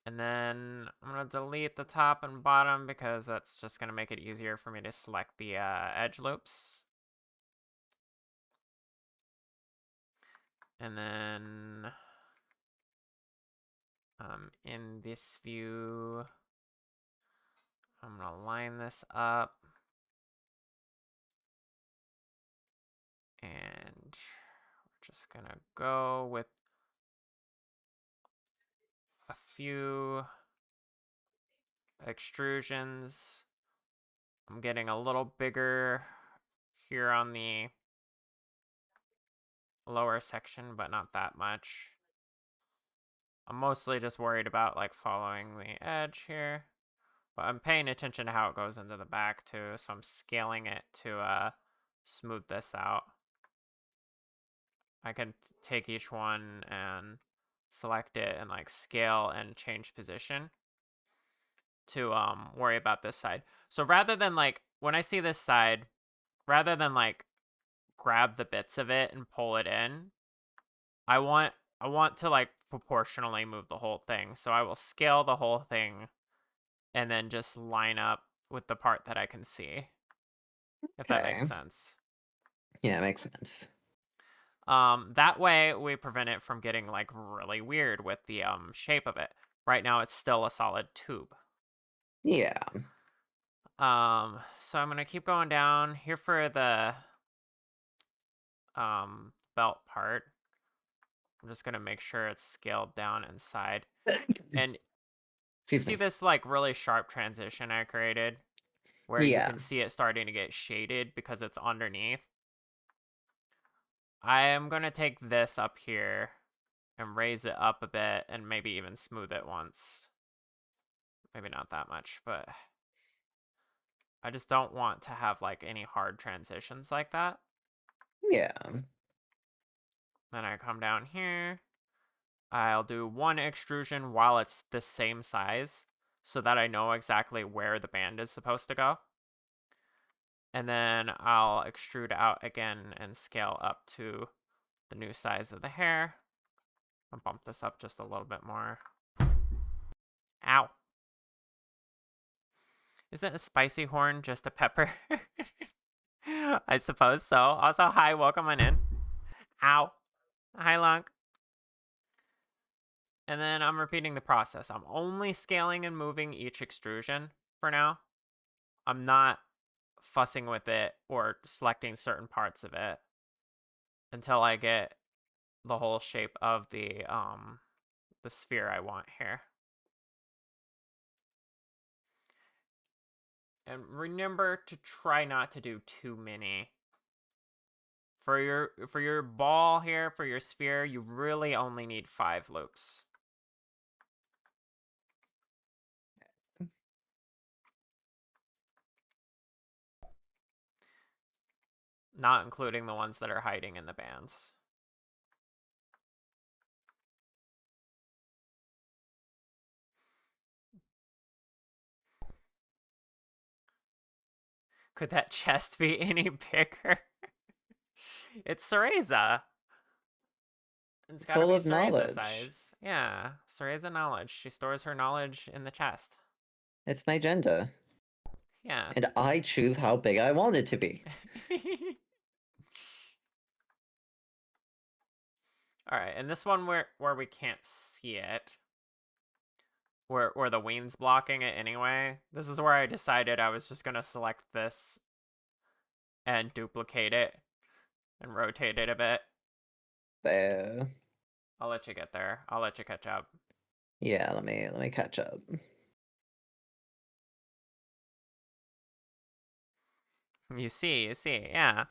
And then I'm going to delete the top and bottom because that's just going to make it easier for me to select the edge loops. And then in this view, I'm going to line this up. And we're just going to go with a few extrusions. I'm getting a little bigger here on the lower section, but not that much. I'm mostly just worried about like following the edge here. But I'm paying attention to how it goes into the back too, so I'm scaling it to smooth this out. I can take each one and select it and like scale and change position to worry about this side. So rather than like when I see this side, rather than like grab the bits of it and pull it in, I want to like proportionally move the whole thing. So I will scale the whole thing and then just line up with the part that I can see. If that makes sense. Yeah, it makes sense. That way we prevent it from getting like really weird with the shape of it. Right now it's still a solid tube. Yeah. So I'm gonna keep going down here for the belt part. I'm just gonna make sure it's scaled down inside. And you see this like really sharp transition I created where you can see it starting to get shaded because it's underneath. I am gonna take this up here and raise it up a bit and maybe even smooth it once. Maybe not that much, but I just don't want to have like any hard transitions like that. Yeah. Then I come down here. I'll do one extrusion while it's the same size so that I know exactly where the band is supposed to go. And then I'll extrude out again and scale up to the new size of the hair. I'll bump this up just a little bit more. Ow. Isn't a spicy horn just a pepper? I suppose so. Also, hi, welcome on in. Ow. Hi, Lunk. And then I'm repeating the process. I'm only scaling and moving each extrusion for now. I'm not fussing with it or selecting certain parts of it until I get the whole shape of the sphere I want here. And remember to try not to do too many. For your ball here, for your sphere, you really only need 5 loops. Not including the ones that are hiding in the bands. Could that chest be any bigger? It's Cereza. It's gotta Full be of Cereza knowledge. size. Yeah, Cereza knowledge. She stores her knowledge in the chest. It's my gender. Yeah. And I choose how big I want it to be. Alright, and this one where we can't see it, where the wing's blocking it anyway, this is where I decided I was just gonna select this and duplicate it and rotate it a bit. There. I'll let you get there. I'll let you catch up. Yeah, let me catch up. You see, yeah.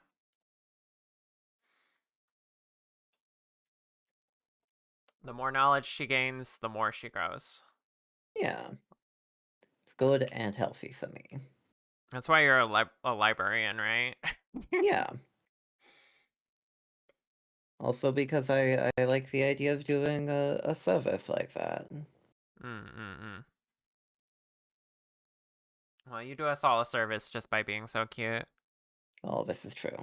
The more knowledge she gains, the more she grows. Yeah. It's good and healthy for me. That's why you're a librarian, right? Yeah. Also because I like the idea of doing a service like that. Well, you do us all a service just by being so cute. Oh, this is true.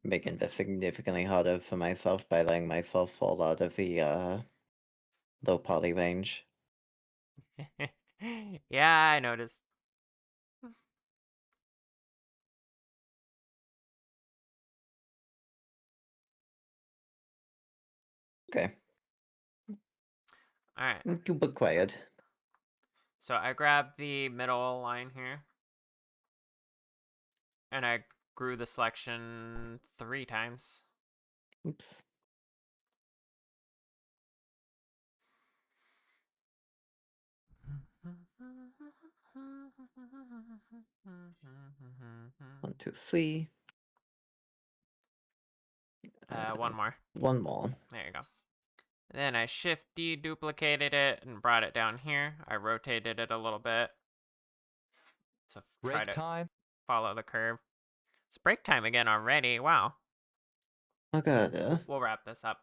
Making this significantly harder for myself by letting myself fall out of the low poly range. Yeah, I noticed. Okay. Alright. But quiet. So I grabbed the middle line here. And I grew the selection 3 times. Oops. One, two, three. One more. One more. There you go. Then I shift deduplicated it and brought it down here. I rotated it a little bit to try Break to time. follow the curve. It's break time again already. Wow. Oh god. We'll wrap this up.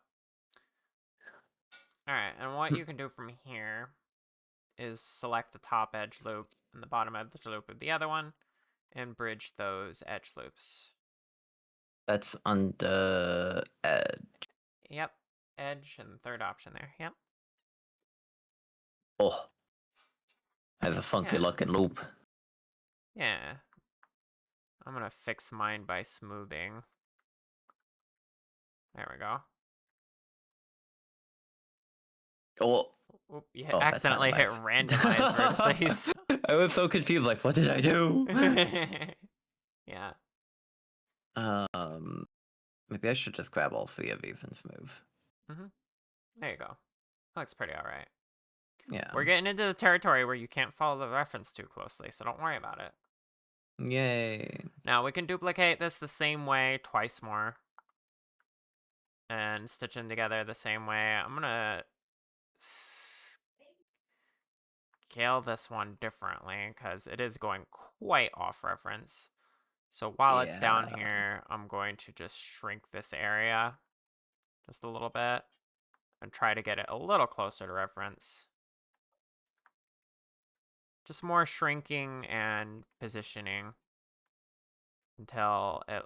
Alright, and what you can do from here is select the top edge loop and the bottom edge loop of the other one and bridge those edge loops. That's under edge. Yep. Edge and third option there. Yep. Oh. Has a funky Yeah. looking loop. Yeah. I'm gonna fix mine by smoothing. There we go. Oh. Oop, you Oh, that's accidentally hit randomize vertices. I was so confused, like, what did I do? Yeah. Maybe I should just grab all 3 of these and smooth. There you go. Looks pretty alright. Yeah. We're getting into the territory where you can't follow the reference too closely, so don't worry about it. Yay. Now, we can duplicate this the same way twice more. And stitch them together the same way. I'm gonna scale this one differently because it is going quite off reference. So while it's down here, I'm going to just shrink this area just a little bit and try to get it a little closer to reference. Just more shrinking and positioning until it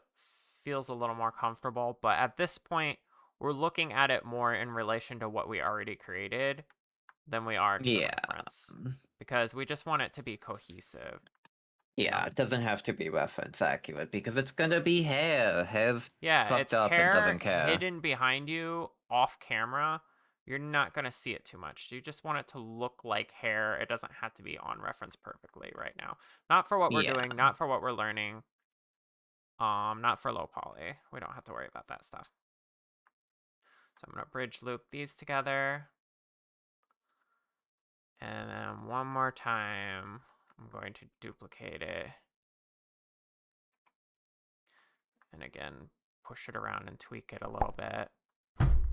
feels a little more comfortable. But at this point, we're looking at it more in relation to what we already created than we are to the reference. Because we just want it to be cohesive. Yeah, it doesn't have to be reference accurate because it's gonna be hair. Hair's Yeah, fucked it's up and hair doesn't care. hidden behind you off camera. You're not going to see it too much. You just want it to look like hair. It doesn't have to be on reference perfectly right now. Not for what we're doing, not for what we're learning. Not for low poly. We don't have to worry about that stuff. So I'm going to bridge loop these together. And then one more time, I'm going to duplicate it. And again, push it around and tweak it a little bit.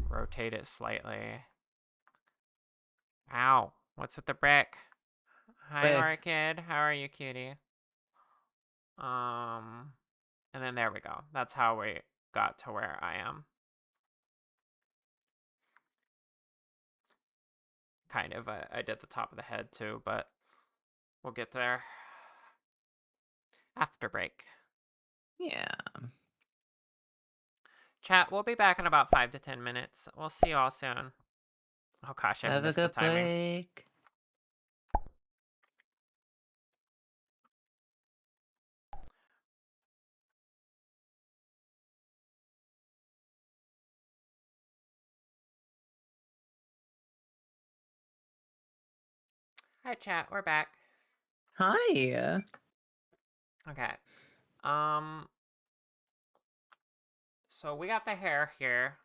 Rotate it slightly. Ow, what's with the brick? Hi, Orchid. How are you, cutie? And then there we go. That's how we got to where I am. Kind of. I did the top of the head too, but we'll get there after break. Yeah. Chat, we'll be back in about 5 to 10 minutes. We'll see you all soon. Oh gosh, I missed the timing. Break. Hi, chat. We're back. Hi. Okay. So we got the hair here.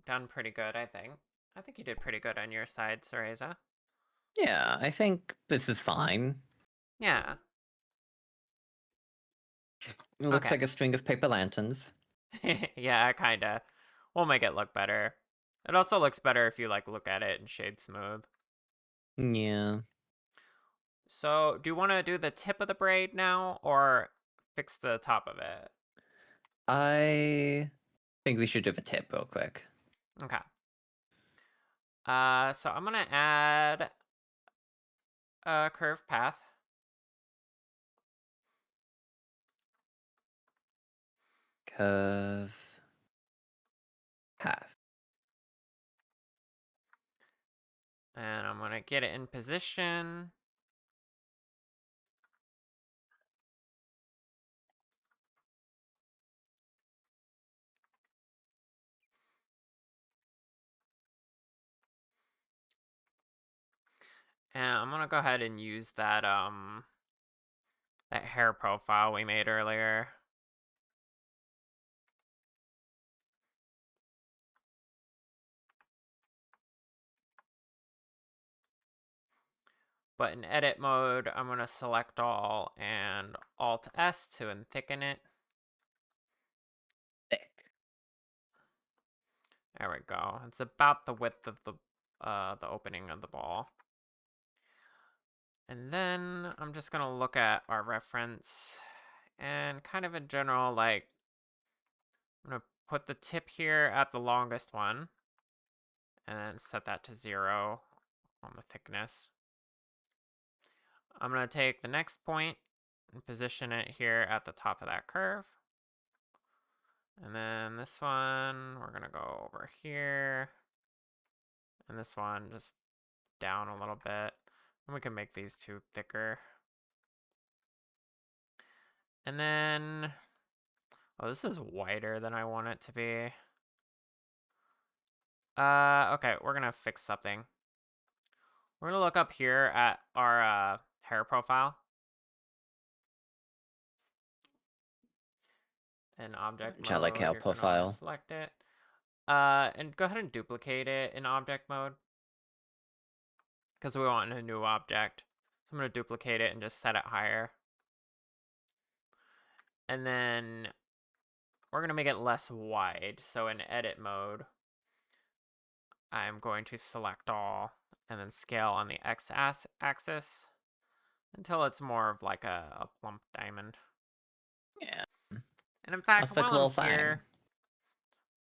Done pretty good, I think. I think you did pretty good on your side, Cereza. Yeah, I think this is fine. Yeah. It looks like a string of paper lanterns. Yeah, kinda. We'll make it look better. It also looks better if you like look at it in shade smooth. Yeah. So, do you want to do the tip of the braid now or fix the top of it? I think we should do the tip real quick. Okay. So I'm gonna add a curve path. Curve path. And I'm gonna get it in position. And I'm gonna go ahead and use that that hair profile we made earlier. But in edit mode, I'm gonna select all and Alt S to thicken it. Thick. There we go. It's about the width of the opening of the ball. And then I'm just gonna look at our reference and kind of in general, like, I'm gonna put the tip here at the longest one and then set that to 0 on the thickness. I'm gonna take the next point and position it here at the top of that curve. And then this one, we're gonna go over here. And this one just down a little bit. And we can make these two thicker. And then, oh, this is wider than I want it to be. Okay, we're gonna fix something. We're gonna look up here at our hair profile. In object mode, Like hair you're gonna profile. wanna select it. And go ahead and duplicate it in object mode. Because we want a new object. So I'm gonna duplicate it and just set it higher. And then we're gonna make it less wide. So in edit mode, I'm going to select all and then scale on the x-axis until it's more of like a plump diamond. Yeah. And in fact, thick while little I'm here,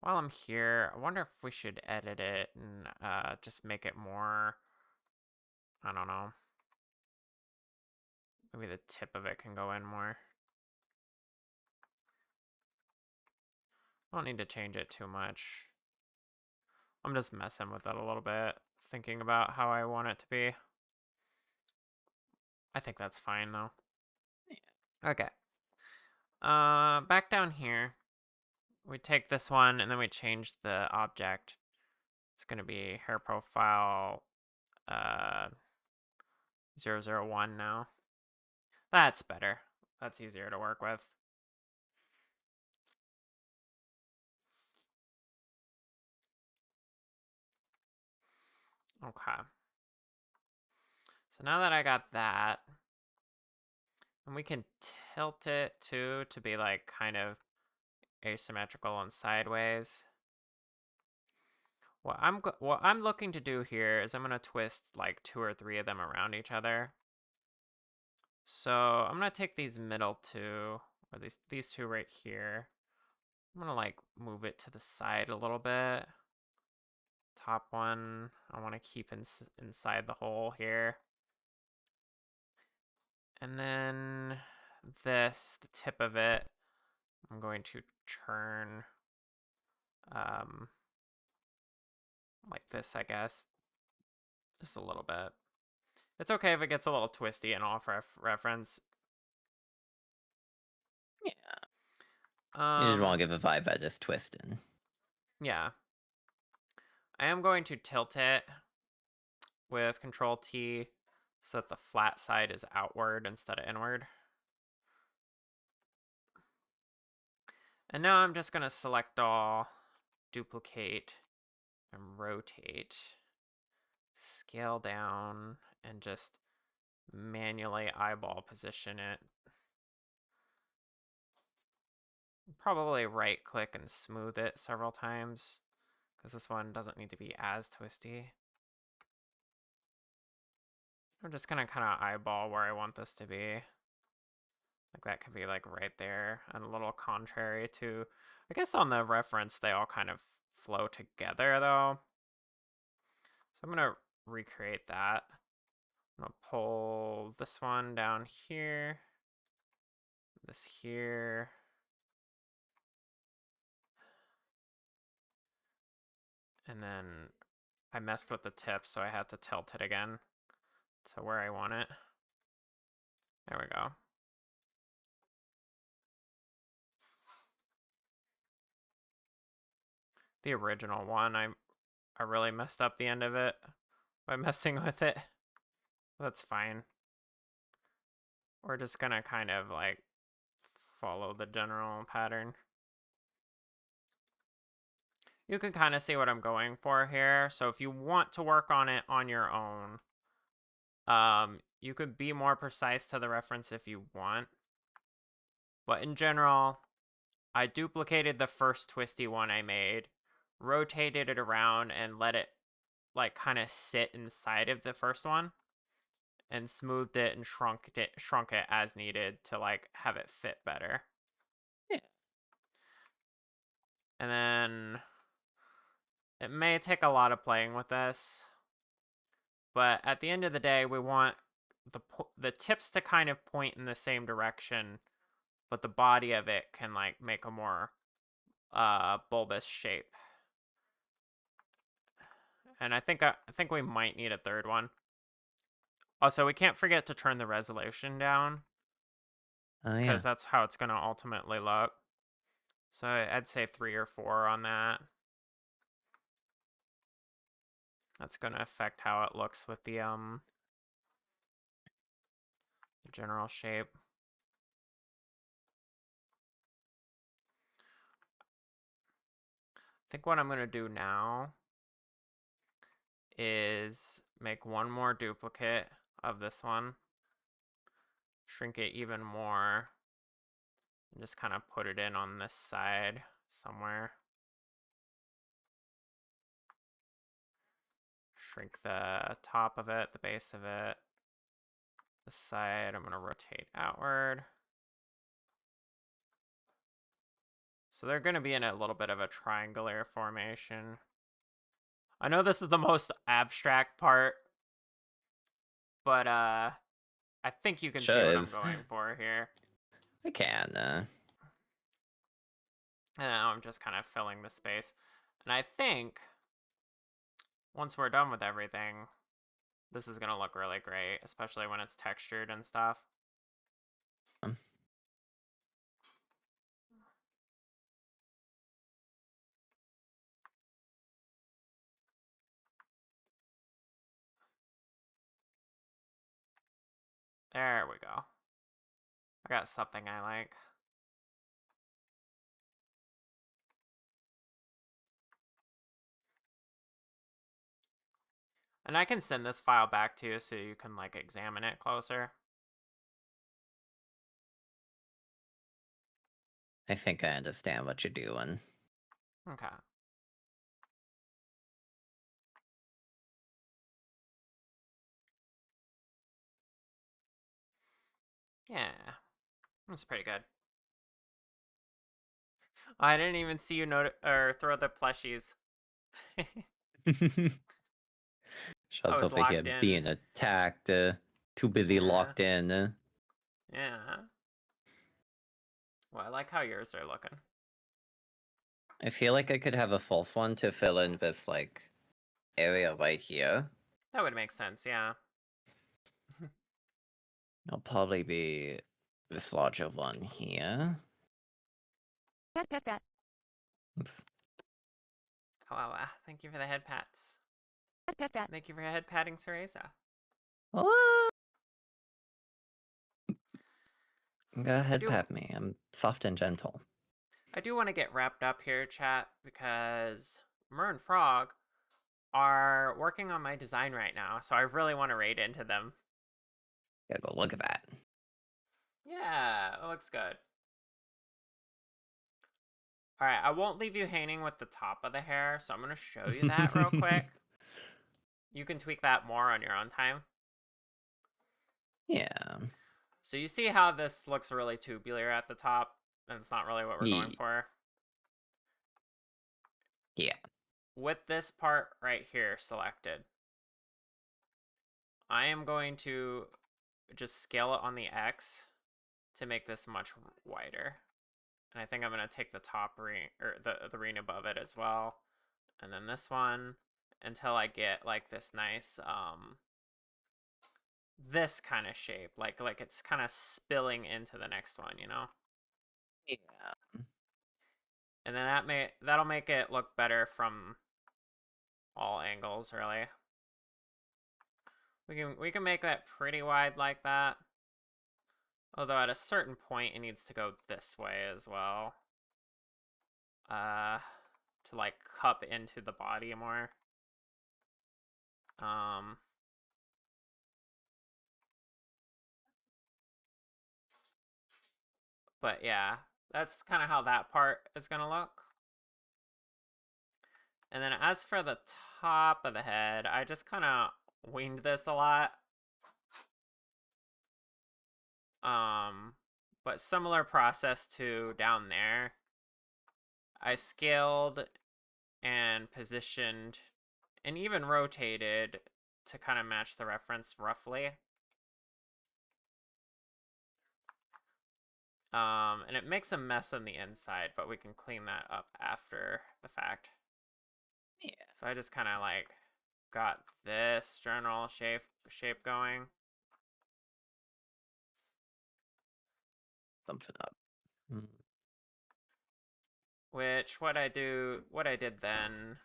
While I'm here, I wonder if we should edit it and just make it more, I don't know. Maybe the tip of it can go in more. I don't need to change it too much. I'm just messing with it a little bit, thinking about how I want it to be. I think that's fine though. Okay. Back down here, we take this one and then we change the object. It's gonna be hair profile 001 now. That's better. That's easier to work with. Okay. So now that I got that, and we can tilt it too to be like kind of asymmetrical and sideways. What I'm looking to do here is I'm gonna twist like 2 or 3 of them around each other. So I'm gonna take these middle two, or these two right here. I'm gonna like move it to the side a little bit. Top one, I want to keep inside the hole here. And then this, the tip of it, I'm going to turn like this, I guess. Just a little bit. It's okay if it gets a little twisty and off reference. Yeah. You just want to give a vibe that is twisted. Yeah. I am going to tilt it with Control T so that the flat side is outward instead of inward. And now I'm just going to select all, duplicate, and rotate, scale down, and just manually eyeball position it. Probably right click and smooth it several times because this one doesn't need to be as twisty. I'm just gonna kind of eyeball where I want this to be. Like that could be like right there, and a little contrary to, I guess on the reference they all kind of flow together though. So I'm gonna recreate that. I'm gonna pull this one down here, this here. And then I messed with the tip, so I had to tilt it again to where I want it. There we go. The original one, I really messed up the end of it by messing with it. That's fine. We're just gonna kind of like follow the general pattern. You can kind of see what I'm going for here. So if you want to work on it on your own, you could be more precise to the reference if you want. But in general, I duplicated the first twisty one I made, rotated it around, and let it like kind of sit inside of the first one, and smoothed it and shrunk it as needed to like have it fit better. Yeah. And then it may take a lot of playing with this, but at the end of the day, we want the tips to kind of point in the same direction, but the body of it can like make a more bulbous shape. And I think we might need a third one. Also, we can't forget to turn the resolution down. Oh, yeah. Because that's how it's going to ultimately look. So I'd say 3 or 4 on that. That's going to affect how it looks with the general shape. I think what I'm going to do now is make one more duplicate of this one, shrink it even more, and just kind of put it in on this side somewhere. Shrink the top of it, the base of it. This side, I'm going to rotate outward. So they're going to be in a little bit of a triangular formation. I know this is the most abstract part, but I think you can see Sure what I'm is. going for here. I can. And now I'm just kind of filling the space. And I think once we're done with everything, this is going to look really great, especially when it's textured and stuff. Um, There we go. I got something I like. And I can send this file back to you so you can like examine it closer. I think I understand what you're doing. Okay. Yeah, that's pretty good. I didn't even see you or throw the plushies. I Shaw's was over here locked in. being attacked, too busy Yeah. locked in. Yeah. Well, I like how yours are looking. I feel like I could have a fourth one to fill in this, like, area right here. That would make sense, yeah. It'll probably be this larger one here. Pat, pat, pat. Oops. Oh, thank you for the head pats. Pat, pat, pat. Thank you for head patting, Cereza. Ah! Go ahead, do- pat me. I'm soft and gentle. I do want to get wrapped up here, chat, because Mer and Frog are working on my design right now, so I really want to raid into them. Gotta go look at that. Yeah, it looks good. Alright, I won't leave you hanging with the top of the hair, so I'm going to show you that real quick. You can tweak that more on your own time. Yeah. So you see how this looks really tubular at the top, and it's not really what we're going for? Yeah. With this part right here selected, I am going to just scale it on the X to make this much wider. And I think I'm going to take the top ring, or the ring above it as well. And then this one, until I get like this nice, this kind of shape. Like it's kind of spilling into the next one, you know? Yeah. And then that'll make it look better from all angles, really. We can make that pretty wide like that. Although at a certain point it needs to go this way as well. To like cup into the body more. But yeah, that's kind of how that part is gonna look. And then as for the top of the head, I just kind of winged this a lot. But similar process to down there. I scaled and positioned and even rotated to kind of match the reference roughly. And it makes a mess on the inside, but we can clean that up after the fact. Yeah. So I just kind of like got this general shape going. Something up. Which what I did then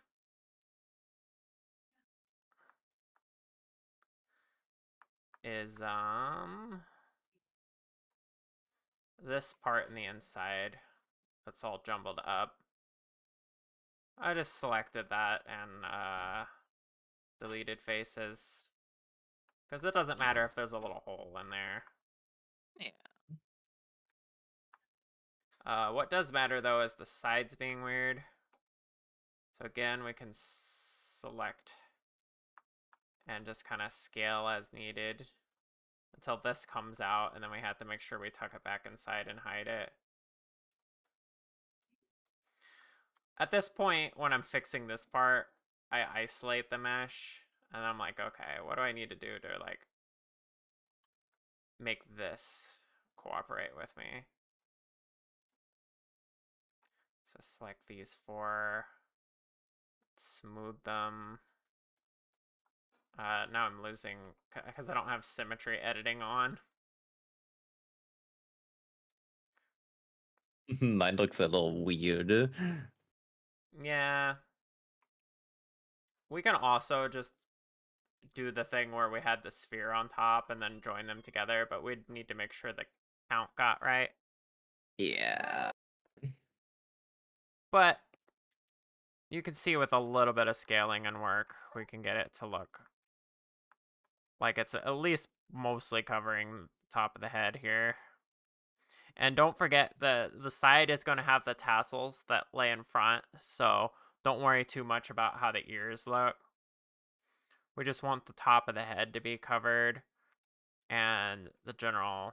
is this part in the inside that's all jumbled up. I just selected that and deleted faces because it doesn't matter if there's a little hole in there. Yeah. What does matter though is the sides being weird. So again, we can select and just kind of scale as needed until this comes out, and then we have to make sure we tuck it back inside and hide it. At this point, when I'm fixing this part, I isolate the mesh, and I'm like, okay, what do I need to do to, like, make this cooperate with me? So select these four, smooth them. Now I'm losing, because I don't have symmetry editing on. Mine looks a little weird. Yeah. We can also just do the thing where we had the sphere on top and then join them together, but we'd need to make sure the count got right. Yeah. But you can see with a little bit of scaling and work, we can get it to look like it's at least mostly covering the top of the head here. And don't forget, the side is going to have the tassels that lay in front, so don't worry too much about how the ears look. We just want the top of the head to be covered and the general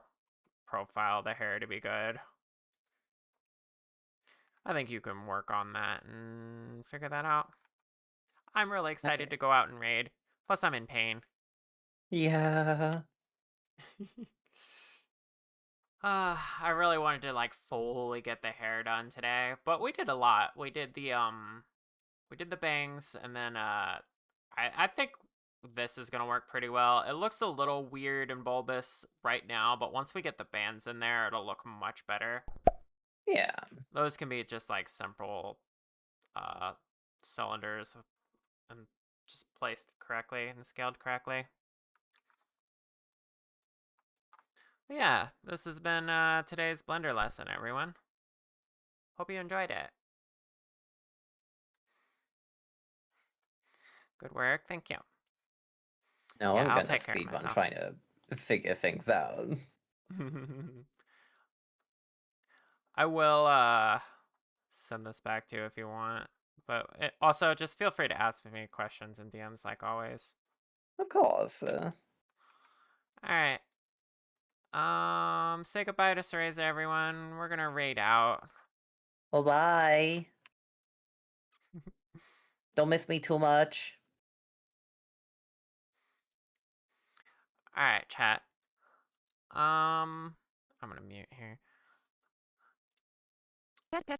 profile of the hair to be good. I think you can work on that and figure that out. I'm really excited to go out and raid. Plus, I'm in pain. Yeah. I really wanted to like fully get the hair done today, but we did a lot. We did the bangs, and then I think this is gonna work pretty well. It looks a little weird and bulbous right now, but once we get the bands in there, it'll look much better. Yeah. Those can be just like simple cylinders and just placed correctly and scaled correctly. But yeah, this has been today's Blender lesson, everyone. Hope you enjoyed it. Good work, thank you. Now Yeah, we're I'll gonna take care of speedrun myself. trying to figure things out. I will send this back to you if you want. But also, just feel free to ask me questions in DMs like always. Of course. Alright. Say goodbye to Cereza, everyone. We're gonna raid out. Well, bye. Don't miss me too much. Alright, chat. I'm gonna mute here. Pet pet.